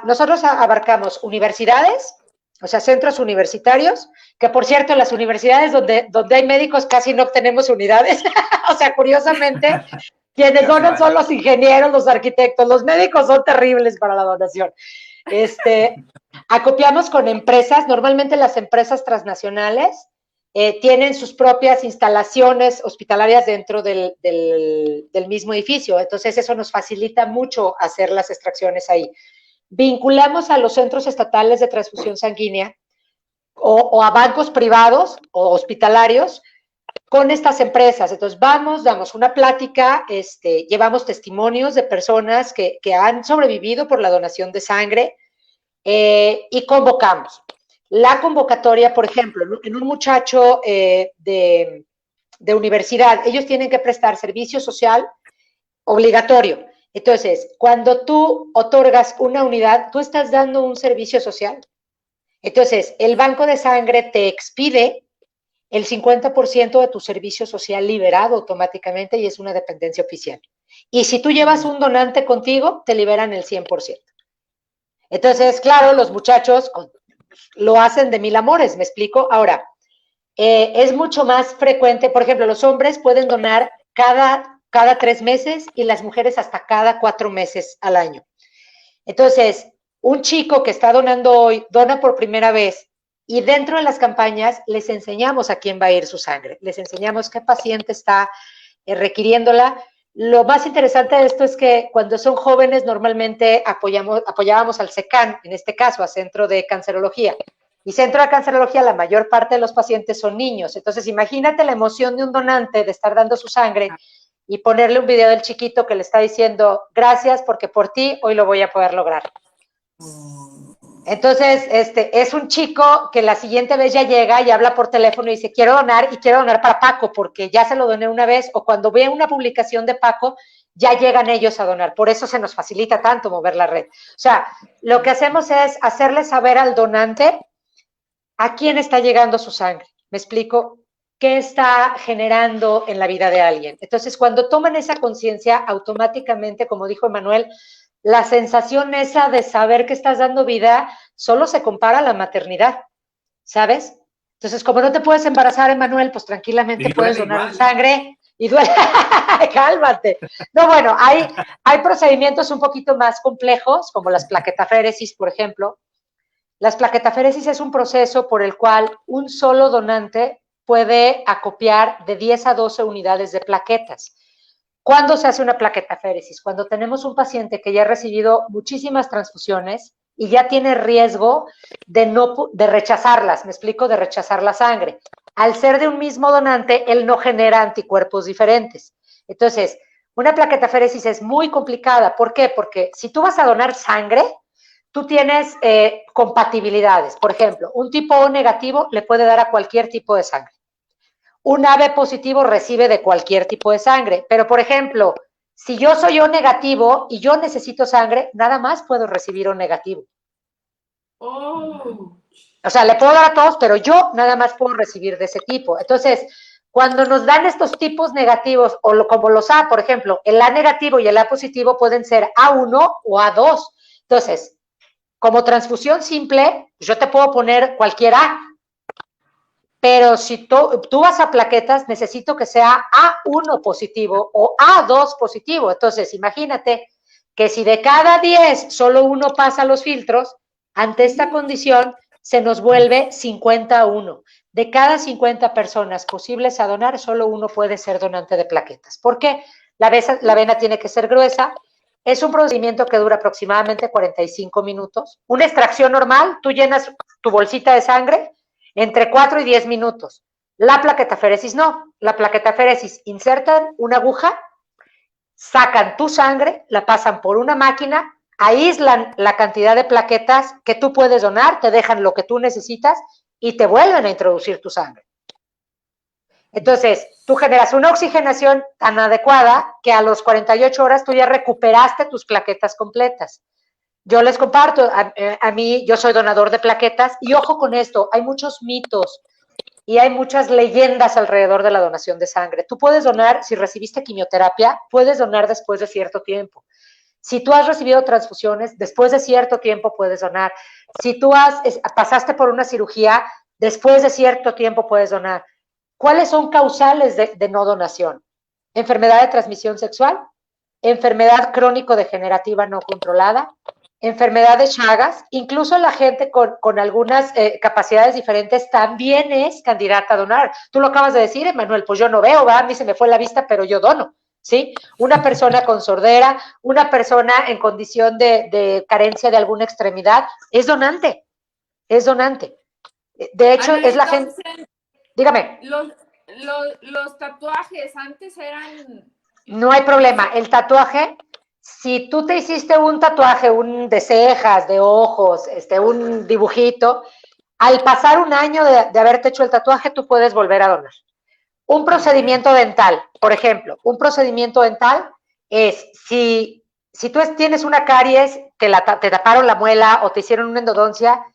nosotros abarcamos universidades, o sea, centros universitarios, que por cierto, en las universidades donde hay médicos casi no tenemos unidades, o sea, curiosamente, quienes donan son los ingenieros, los arquitectos, los médicos son terribles para la donación. Acopiamos con empresas, normalmente las empresas transnacionales tienen sus propias instalaciones hospitalarias dentro del mismo edificio, entonces eso nos facilita mucho hacer las extracciones ahí. Vinculamos a los centros estatales de transfusión sanguínea o a bancos privados o hospitalarios con estas empresas. Entonces damos una plática, llevamos testimonios de personas que han sobrevivido por la donación de sangre y convocamos. La convocatoria, por ejemplo, en un muchacho de universidad, ellos tienen que prestar servicio social obligatorio. Entonces, cuando tú otorgas una unidad, tú estás dando un servicio social. Entonces, el banco de sangre te expide el 50% de tu servicio social liberado automáticamente y es una dependencia oficial. Y si tú llevas un donante contigo, te liberan el 100%. Entonces, claro, los muchachos lo hacen de mil amores, ¿me explico? Ahora, es mucho más frecuente, por ejemplo, los hombres pueden donar cada 3 meses y las mujeres hasta cada 4 meses al año. Entonces, un chico que está donando hoy, dona por primera vez y dentro de las campañas les enseñamos a quién va a ir su sangre, les enseñamos qué paciente está requiriéndola. Lo más interesante de esto es que cuando son jóvenes normalmente apoyábamos al CECAN, en este caso a Centro de Cancerología. Y Centro de Cancerología, la mayor parte de los pacientes son niños. Entonces imagínate la emoción de un donante de estar dando su sangre y ponerle un video del chiquito que le está diciendo gracias porque por ti hoy lo voy a poder lograr. Entonces, es un chico que la siguiente vez ya llega y habla por teléfono y dice, quiero donar para Paco, porque ya se lo doné una vez, o cuando ve una publicación de Paco, ya llegan ellos a donar. Por eso se nos facilita tanto mover la red. O sea, lo que hacemos es hacerle saber al donante a quién está llegando su sangre. ¿Me explico? ¿Qué está generando en la vida de alguien? Entonces, cuando toman esa conciencia, automáticamente, como dijo Emanuel, la sensación esa de saber que estás dando vida solo se compara a la maternidad, ¿sabes? Entonces, como no te puedes embarazar, Emanuel, pues tranquilamente puedes donar sangre y duele. Cálmate. No, bueno, hay procedimientos un poquito más complejos, como las plaquetaféresis, por ejemplo. Las plaquetaféresis es un proceso por el cual un solo donante puede acopiar de 10 a 12 unidades de plaquetas. ¿Cuándo se hace una plaquetaféresis? Cuando tenemos un paciente que ya ha recibido muchísimas transfusiones y ya tiene riesgo de rechazarlas, me explico, de rechazar la sangre. Al ser de un mismo donante, él no genera anticuerpos diferentes. Entonces, una plaquetaféresis es muy complicada. ¿Por qué? Porque si tú vas a donar sangre, tú tienes compatibilidades. Por ejemplo, un tipo O negativo le puede dar a cualquier tipo de sangre. Un AB positivo recibe de cualquier tipo de sangre, pero por ejemplo, si yo soy O negativo y yo necesito sangre, nada más puedo recibir O negativo. Oh. O sea, le puedo dar a todos, pero yo nada más puedo recibir de ese tipo. Entonces, cuando nos dan estos tipos negativos, o como los A, por ejemplo, el A negativo y el A positivo pueden ser A1 o A2. Entonces, como transfusión simple, yo te puedo poner cualquier A. Pero si tú vas a plaquetas, necesito que sea A1 positivo o A2 positivo. Entonces, imagínate que si de cada 10 solo uno pasa los filtros, ante esta condición se nos vuelve 50-1. De cada 50 personas posibles a donar, solo uno puede ser donante de plaquetas. ¿Por qué? La vena tiene que ser gruesa. Es un procedimiento que dura aproximadamente 45 minutos. Una extracción normal, tú llenas tu bolsita de sangre entre 4 y 10 minutos. La plaquetaféresis no. La plaquetaféresis insertan una aguja, sacan tu sangre, la pasan por una máquina, aíslan la cantidad de plaquetas que tú puedes donar, te dejan lo que tú necesitas y te vuelven a introducir tu sangre. Entonces, tú generas una oxigenación tan adecuada que a los 48 horas tú ya recuperaste tus plaquetas completas. Yo les comparto, a mí, yo soy donador de plaquetas y ojo con esto, hay muchos mitos y hay muchas leyendas alrededor de la donación de sangre. Tú puedes donar, si recibiste quimioterapia, puedes donar después de cierto tiempo. Si tú has recibido transfusiones, después de cierto tiempo puedes donar. Si tú pasaste por una cirugía, después de cierto tiempo puedes donar. ¿Cuáles son causales de no donación? Enfermedad de transmisión sexual, enfermedad crónico-degenerativa no controlada, enfermedad de Chagas, incluso la gente con algunas capacidades diferentes también es candidata a donar. Tú lo acabas de decir, Emanuel, pues yo no veo, ¿va? A mí se me fue la vista, pero yo dono, ¿sí? Una persona con sordera, una persona en condición de carencia de alguna extremidad, es donante, es donante. De hecho, Ana, es la gente... entonces, Dígame. Los tatuajes antes eran... No hay problema. El tatuaje, si tú te hiciste un tatuaje, un de cejas, de ojos, un dibujito, al pasar un año de haberte hecho el tatuaje, tú puedes volver a donar. Un procedimiento dental, por ejemplo, un procedimiento dental es si tú tienes una caries, te taparon la muela o te hicieron una endodoncia,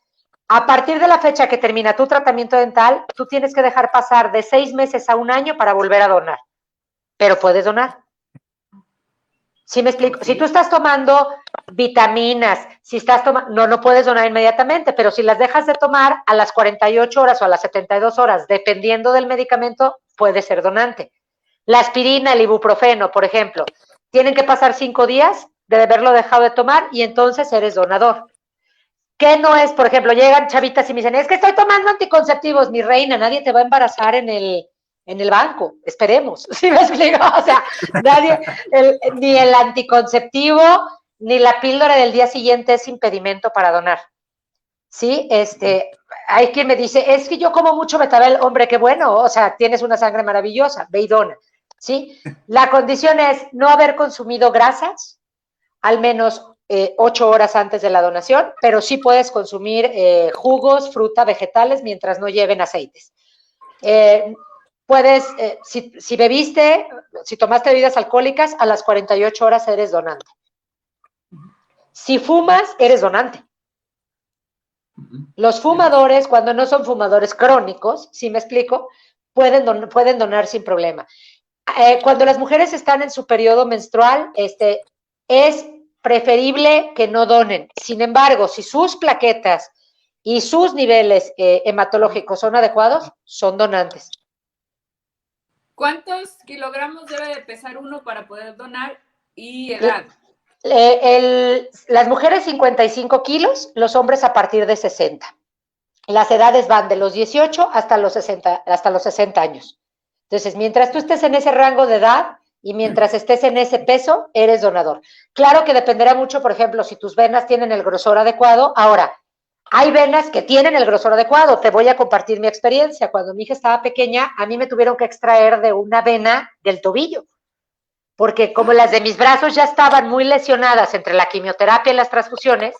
a partir de la fecha que termina tu tratamiento dental, tú tienes que dejar pasar de 6 meses a un año para volver a donar. Pero puedes donar. ¿Sí me explico? Si tú estás tomando vitaminas, si estás tomando, no puedes donar inmediatamente, pero si las dejas de tomar a las 48 horas o a las 72 horas, dependiendo del medicamento, puedes ser donante. La aspirina, el ibuprofeno, por ejemplo, tienen que pasar 5 días de haberlo dejado de tomar y entonces eres donador. ¿Qué no es? Por ejemplo, llegan chavitas y me dicen, es que estoy tomando anticonceptivos, mi reina, nadie te va a embarazar en el banco, esperemos, ¿sí me explico? O sea, nadie, ni el anticonceptivo, ni la píldora del día siguiente es impedimento para donar, ¿sí? Hay quien me dice, es que yo como mucho betabel, hombre, qué bueno, o sea, tienes una sangre maravillosa, ve y dona, ¿sí? La condición es no haber consumido grasas, al menos 8 horas antes de la donación, pero sí puedes consumir jugos, fruta, vegetales, mientras no lleven aceites. Puedes, si bebiste, si tomaste bebidas alcohólicas, a las 48 horas eres donante. Si fumas, eres donante. Los fumadores, cuando no son fumadores crónicos, ¿sí me explico? Pueden donar sin problema. Cuando las mujeres están en su periodo menstrual, es preferible que no donen. Sin embargo, si sus plaquetas y sus niveles hematológicos son adecuados, son donantes. ¿Cuántos kilogramos debe de pesar uno para poder donar y edad? Las mujeres 55 kilos, los hombres a partir de 60. Las edades van de los 18 hasta los 60 años. Entonces, mientras tú estés en ese rango de edad y mientras estés en ese peso, eres donador. Claro que dependerá mucho, por ejemplo, si tus venas tienen el grosor adecuado. Ahora, hay venas que tienen el grosor adecuado. Te voy a compartir mi experiencia. Cuando mi hija estaba pequeña, a mí me tuvieron que extraer de una vena del tobillo, porque como las de mis brazos ya estaban muy lesionadas entre la quimioterapia y las transfusiones,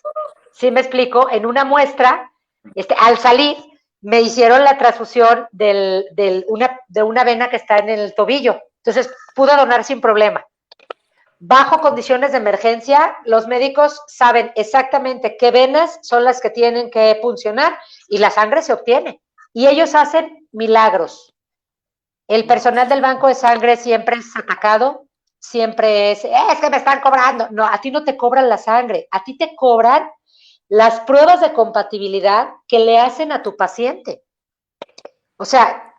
¿sí me explico? En una muestra, al salir, me hicieron la transfusión de una vena que está en el tobillo. Entonces, pude donar sin problema. Bajo condiciones de emergencia, los médicos saben exactamente qué venas son las que tienen que funcionar y la sangre se obtiene. Y ellos hacen milagros. El personal del banco de sangre siempre es atacado, siempre es que me están cobrando. No, a ti no te cobran la sangre, a ti te cobran las pruebas de compatibilidad que le hacen a tu paciente. O sea,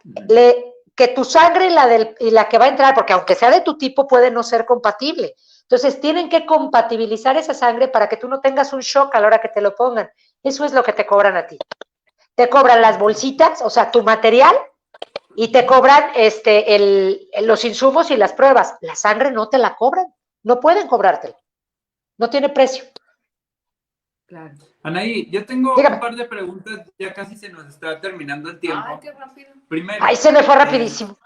que tu sangre y la que va a entrar, porque aunque sea de tu tipo, puede no ser compatible. Entonces, tienen que compatibilizar esa sangre para que tú no tengas un shock a la hora que te lo pongan. Eso es lo que te cobran a ti. Te cobran las bolsitas, o sea, tu material, y te cobran los insumos y las pruebas. La sangre no te la cobran, no pueden cobrártela. No tiene precio. Claro. Anaí, yo tengo Dígame. un par de preguntas, ya casi se nos está terminando el tiempo. Ay, qué rápido. Primero. Ay, se me fue rapidísimo.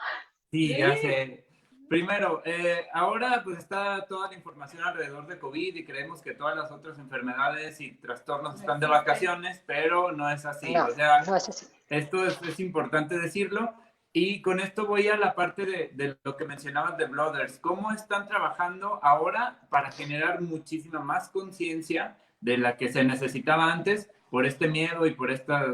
Sí, ya sé. Primero, ahora pues está toda la información alrededor de COVID y creemos que todas las otras enfermedades y trastornos están de vacaciones, pero no es así. No, o sea, no es así. esto es importante decirlo. Y con esto voy a la parte de lo que mencionabas de Blooders. ¿Cómo están trabajando ahora para generar muchísima más conciencia de la que se necesitaba antes por este miedo y por esta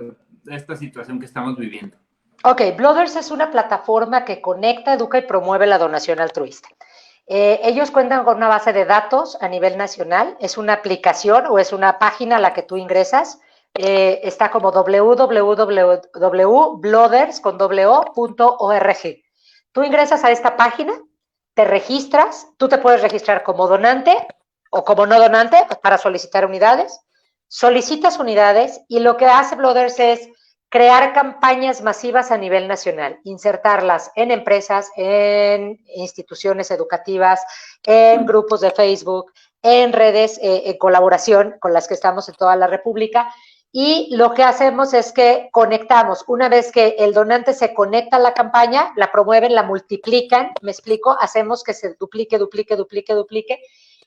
situación que estamos viviendo? Ok, Blooders es una plataforma que conecta, educa y promueve la donación altruista. Ellos cuentan con una base de datos a nivel nacional, es una aplicación o es una página a la que tú ingresas, está como www.blooders.org. Tú ingresas a esta página, te registras, tú te puedes registrar como donante o como no donante, pues para solicitar unidades. Solicitas unidades y lo que hace Blooders es crear campañas masivas a nivel nacional, insertarlas en empresas, en instituciones educativas, en grupos de Facebook, en redes en colaboración con las que estamos en toda la República. Y lo que hacemos es que conectamos, una vez que el donante se conecta a la campaña, la promueven, la multiplican, me explico, hacemos que se duplique,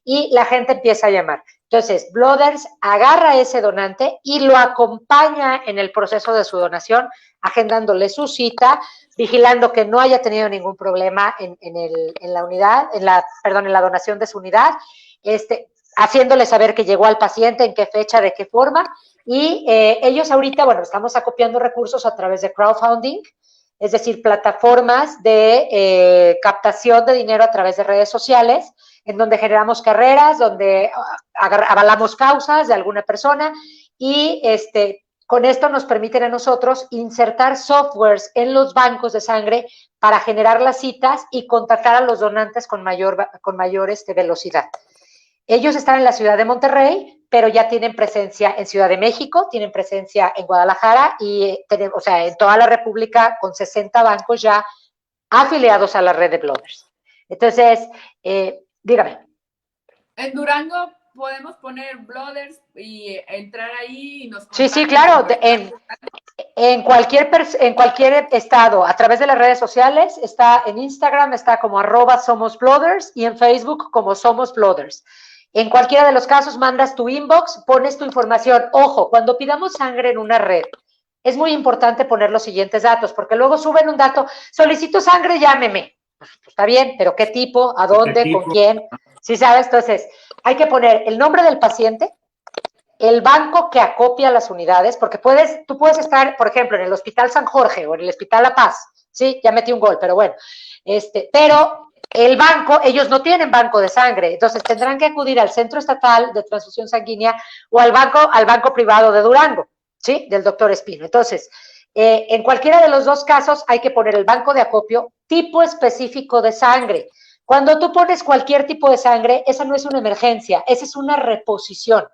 y la gente empieza a llamar. Entonces, Blooders agarra a ese donante y lo acompaña en el proceso de su donación, agendándole su cita, vigilando que no haya tenido ningún problema en la unidad, en la donación de su unidad, haciéndole saber que llegó al paciente, en qué fecha, de qué forma, y ellos ahorita, bueno, estamos acopiando recursos a través de crowdfunding, es decir, plataformas de captación de dinero a través de redes sociales, en donde generamos carreras, donde avalamos causas de alguna persona y con esto nos permiten a nosotros insertar softwares en los bancos de sangre para generar las citas y contactar a los donantes con mayor velocidad. Ellos están en la ciudad de Monterrey, pero ya tienen presencia en Ciudad de México, tienen presencia en Guadalajara y o sea, en toda la República con 60 bancos ya afiliados a la red de Blooders. Entonces, dígame. En Durango podemos poner Blooders y entrar ahí y nos Sí, claro. En cualquier estado, a través de las redes sociales, está en Instagram, está como @SomosBlooders y en Facebook como Somos Blooders. En cualquiera de los casos, mandas tu inbox, pones tu información. Ojo, cuando pidamos sangre en una red, es muy importante poner los siguientes datos, porque luego suben un dato, solicito sangre, llámeme. Pues está bien, pero ¿qué tipo? ¿A dónde? ¿Con quién? ¿Sí sabes? Entonces, hay que poner el nombre del paciente, el banco que acopia las unidades, porque tú puedes estar, por ejemplo, en el Hospital San Jorge o en el Hospital La Paz, sí, ya metí un gol, pero bueno, pero el banco, ellos no tienen banco de sangre, entonces tendrán que acudir al Centro Estatal de Transfusión Sanguínea o al banco privado de Durango, sí, del doctor Espino. Entonces, en cualquiera de los dos casos hay que poner el banco de acopio, tipo específico de sangre. Cuando tú pones cualquier tipo de sangre, esa no es una emergencia, esa es una reposición.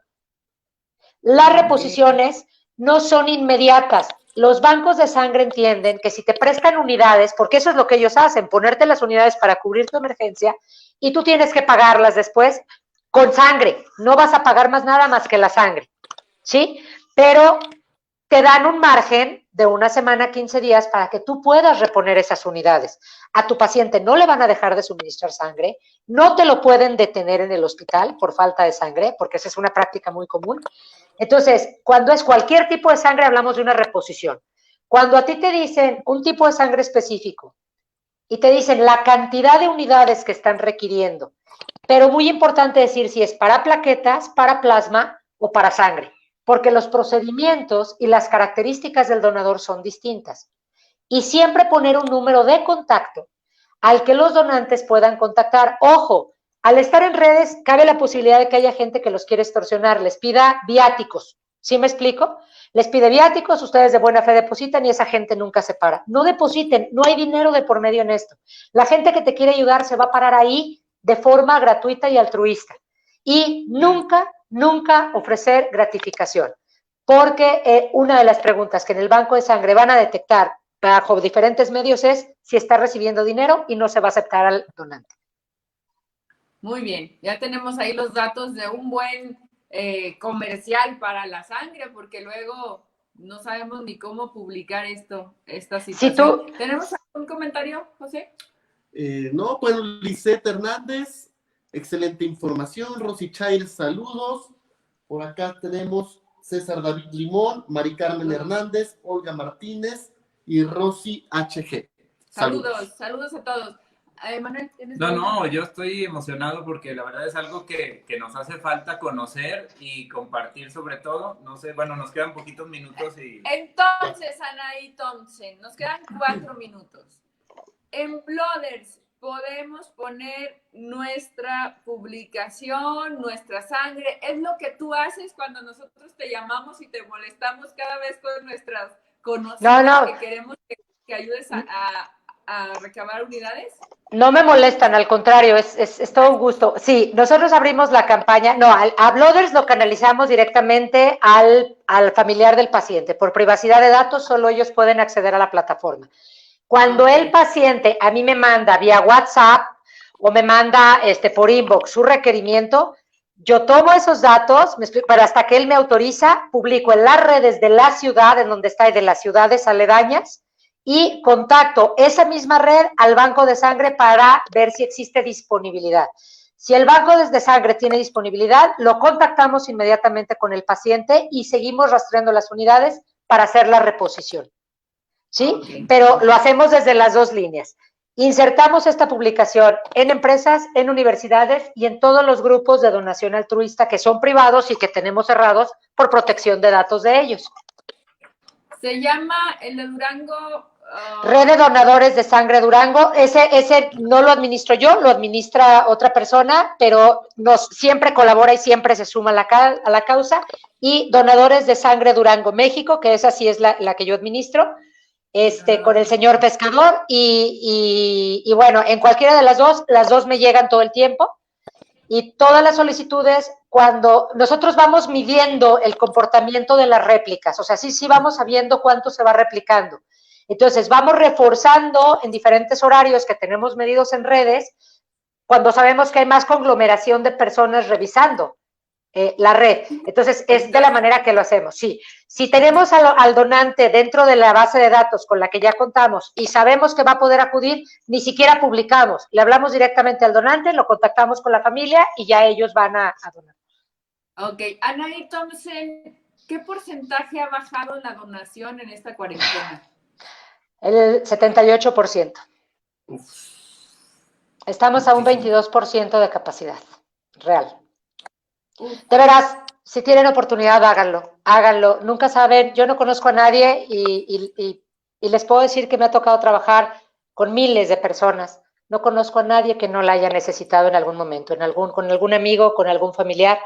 Las reposiciones no son inmediatas. Los bancos de sangre entienden que si te prestan unidades, porque eso es lo que ellos hacen, ponerte las unidades para cubrir tu emergencia y tú tienes que pagarlas después con sangre. No vas a pagar más nada más que la sangre, ¿sí? Pero te dan un margen de una semana, 15 días para que tú puedas reponer esas unidades. A tu paciente no le van a dejar de suministrar sangre, no te lo pueden detener en el hospital por falta de sangre, porque esa es una práctica muy común. Entonces, cuando es cualquier tipo de sangre, hablamos de una reposición. Cuando a ti te dicen un tipo de sangre específico y te dicen la cantidad de unidades que están requiriendo, pero muy importante decir si es para plaquetas, para plasma o para sangre, porque los procedimientos y las características del donador son distintas. Y siempre poner un número de contacto al que los donantes puedan contactar. Ojo, al estar en redes, cabe la posibilidad de que haya gente que los quiere extorsionar, les pida viáticos. ¿Sí me explico? Les pide viáticos, ustedes de buena fe depositan y esa gente nunca se para. No depositen, no hay dinero de por medio en esto. La gente que te quiere ayudar se va a parar ahí de forma gratuita y altruista. Y nunca ofrecer gratificación. Porque una de las preguntas que en el banco de sangre van a detectar bajo diferentes medios es si está recibiendo dinero y no se va a aceptar al donante. Muy bien, ya tenemos ahí los datos de un buen comercial para la sangre, porque luego no sabemos ni cómo publicar esta situación. ¿Tenemos algún comentario, José? No, pues Lisette Hernández, excelente información. Rosy Chair, saludos. Por acá tenemos César David Limón, Mari Carmen Hernández, Olga Martínez y Rosy HG. Saludos a todos. Manuel, ¿tienes No, yo estoy emocionado porque la verdad es algo que nos hace falta conocer y compartir sobre todo. No sé, bueno, nos quedan poquitos minutos y... Entonces, Anaí Thompson, nos quedan 4 minutos. En Blooders podemos poner nuestra publicación, nuestra sangre. Es lo que tú haces cuando nosotros te llamamos y te molestamos cada vez con nuestras conocidas que queremos que ayudes a a recabar unidades? No me molestan, al contrario, es todo un gusto. Sí, nosotros abrimos la campaña, no, a Blooders lo canalizamos directamente al familiar del paciente. Por privacidad de datos, solo ellos pueden acceder a la plataforma. Cuando el paciente a mí me manda vía WhatsApp o me manda por inbox su requerimiento, yo tomo esos datos, pero hasta que él me autoriza, publico en las redes de la ciudad, en donde está y de las ciudades aledañas, y contacto esa misma red al banco de sangre para ver si existe disponibilidad. Si el banco de sangre tiene disponibilidad, lo contactamos inmediatamente con el paciente y seguimos rastreando las unidades para hacer la reposición. ¿Sí? Okay. Pero lo hacemos desde las dos líneas. Insertamos esta publicación en empresas, en universidades y en todos los grupos de donación altruista que son privados y que tenemos cerrados por protección de datos de ellos. Se llama el de Durango... Red de Donadores de Sangre Durango. Ese no lo administro yo, lo administra otra persona, pero siempre colabora y siempre se suma a la causa. Y Donadores de Sangre Durango México, que esa sí es la que yo administro, con el señor Pescador. Y bueno, en cualquiera de las dos me llegan todo el tiempo. Y todas las solicitudes, cuando nosotros vamos midiendo el comportamiento de las réplicas, o sea, sí vamos sabiendo cuánto se va replicando. Entonces, vamos reforzando en diferentes horarios que tenemos medidos en redes, cuando sabemos que hay más conglomeración de personas revisando la red. Entonces, es de la manera que lo hacemos, sí. Si tenemos al donante dentro de la base de datos con la que ya contamos y sabemos que va a poder acudir, ni siquiera publicamos. Le hablamos directamente al donante, lo contactamos con la familia y ya ellos van a donar. Ok. Anaí Thompson, ¿qué porcentaje ha bajado la donación en esta cuarentena? El 78%. Estamos a un 22% de capacidad real. De veras, si tienen oportunidad, háganlo. Nunca saben, yo no conozco a nadie y les puedo decir que me ha tocado trabajar con miles de personas. No conozco a nadie que no la haya necesitado en algún momento, con algún amigo, con algún familiar.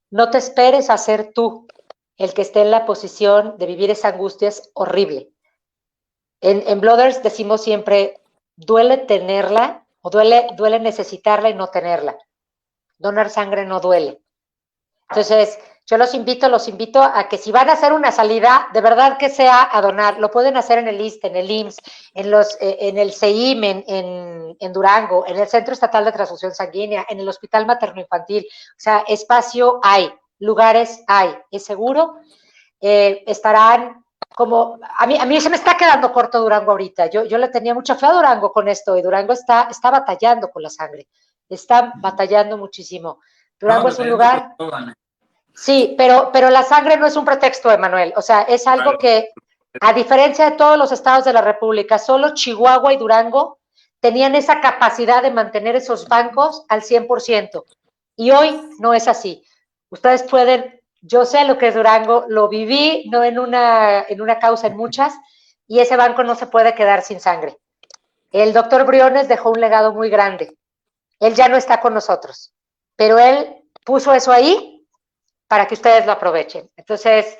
No te esperes a ser tú el que esté en la posición de vivir esa angustia, es horrible. En Blooders decimos siempre, duele tenerla o duele necesitarla y no tenerla. Donar sangre no duele. Entonces, yo los invito a que si van a hacer una salida, de verdad que sea a donar. Lo pueden hacer en el ISSSTE, en el IMSS, en el CEIM, en Durango, en el Centro Estatal de Transfusión Sanguínea, en el Hospital Materno Infantil. O sea, espacio hay, lugares hay, es seguro. Estarán como, a mí se me está quedando corto Durango ahorita. Yo le tenía mucha fe a Durango con esto y Durango está batallando con la sangre. Está batallando muchísimo. Durango es un lugar... Sí, pero la sangre no es un pretexto, Emanuel. O sea, es algo que, a diferencia de todos los estados de la República, solo Chihuahua y Durango tenían esa capacidad de mantener esos bancos al 100%. Y hoy no es así. Ustedes pueden, yo sé lo que es Durango, lo viví, no en una causa, en muchas, y ese banco no se puede quedar sin sangre. El doctor Briones dejó un legado muy grande. Él ya no está con nosotros, pero él puso eso ahí para que ustedes lo aprovechen. Entonces,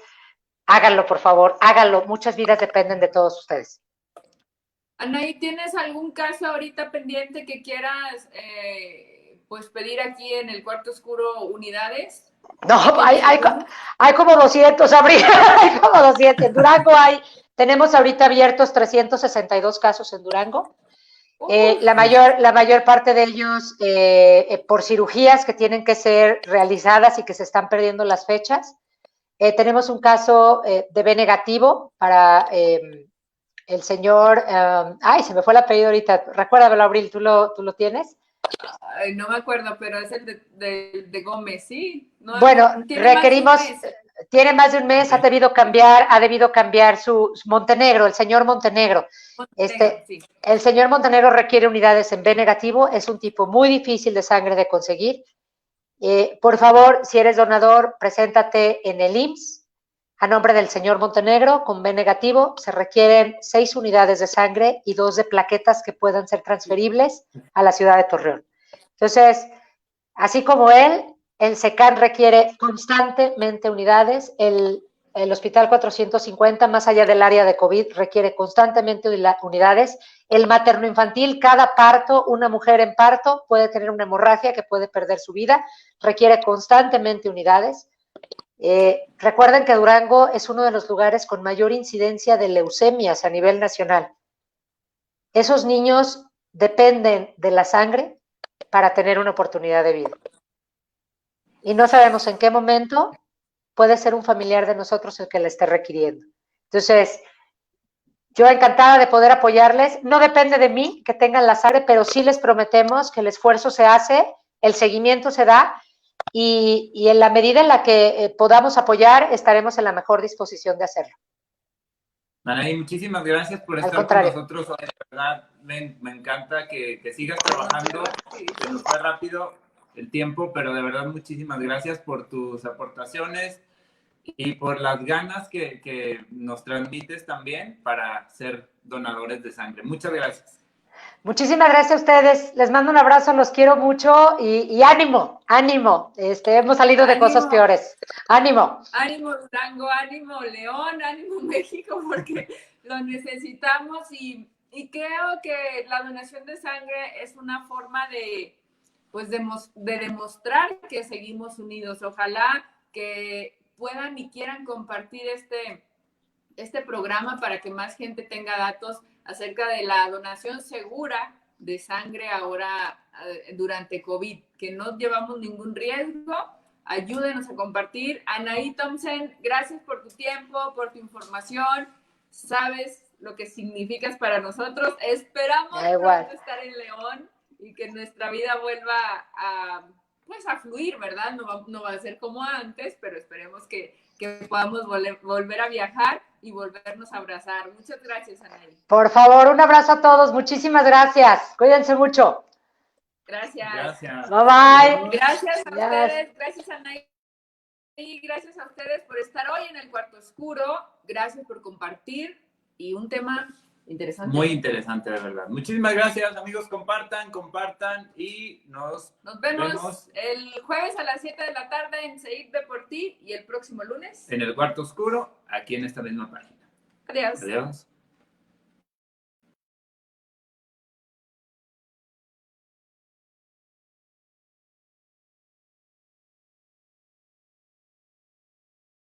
háganlo, por favor, háganlo. Muchas vidas dependen de todos ustedes. Anaí, ¿tienes algún caso ahorita pendiente que quieras pues pedir aquí en el Cuarto Oscuro unidades? No, hay como 200, Abril, hay como 200. En Durango tenemos ahorita abiertos 362 casos en Durango. La mayor parte de ellos por cirugías que tienen que ser realizadas y que se están perdiendo las fechas. Tenemos un caso de B negativo para el señor, se me fue el apellido ahorita, recuérdalo, Abril, ¿tú lo tienes? Ay, no me acuerdo, pero es el de Gómez, ¿sí? No, bueno, requerimos, tiene más de un mes, ha debido cambiar su Montenegro, el señor Montenegro. Sí. El señor Montenegro requiere unidades en B negativo, es un tipo muy difícil de sangre de conseguir. Por favor, si eres donador, preséntate en el IMSS a nombre del señor Montenegro con B negativo. Se requieren 6 unidades de sangre y 2 de plaquetas que puedan ser transferibles a la ciudad de Torreón. Entonces, así como el SECAN requiere constantemente unidades, el el Hospital 450, más allá del área de COVID, requiere constantemente unidades. El materno-infantil, cada parto, una mujer en parto puede tener una hemorragia que puede perder su vida, requiere constantemente unidades. Recuerden que Durango es uno de los lugares con mayor incidencia de leucemias a nivel nacional. Esos niños dependen de la sangre para tener una oportunidad de vida. Y no sabemos en qué momento puede ser un familiar de nosotros el que la esté requiriendo. Entonces, yo encantada de poder apoyarles. No depende de mí que tengan la sangre, pero sí les prometemos que el esfuerzo se hace, el seguimiento se da y en la medida en la que podamos apoyar, estaremos en la mejor disposición de hacerlo. Anaí, muchísimas gracias por estar con nosotros hoy. De verdad, me encanta que sigas trabajando. Se nos fue rápido el tiempo, pero de verdad muchísimas gracias por tus aportaciones y por las ganas que nos transmites también para ser donadores de sangre. Muchas gracias. Muchísimas gracias a ustedes. Les mando un abrazo, los quiero mucho y ánimo, ánimo. Hemos salido de cosas peores. Ánimo. Ánimo Durango, ánimo León, ánimo México, porque lo necesitamos y creo que la donación de sangre es una forma de demostrar que seguimos unidos. Ojalá que puedan y quieran compartir este programa para que más gente tenga datos acerca de la donación segura de sangre ahora durante COVID, que no llevamos ningún riesgo. Ayúdenos a compartir. Anaí Thompson, gracias por tu tiempo, por tu información. Sabes lo que significas para nosotros. Esperamos pronto estar en León y que nuestra vida vuelva a fluir, ¿verdad? No va a ser como antes, pero esperemos que podamos volver a viajar y volvernos a abrazar. Muchas gracias, Anaí. Por favor, un abrazo a todos. Muchísimas gracias. Cuídense mucho. Gracias. Gracias. Bye bye. Gracias a ustedes. Gracias, Anaí. Y gracias a ustedes por estar hoy en el Cuarto Oscuro. Gracias por compartir y un tema interesante. Muy interesante, de verdad. Muchísimas gracias, amigos. Compartan y nos vemos el jueves a las 7 de la tarde en Seguir de por ti y el próximo lunes en el Cuarto Oscuro, aquí en esta misma página. Adiós. Adiós.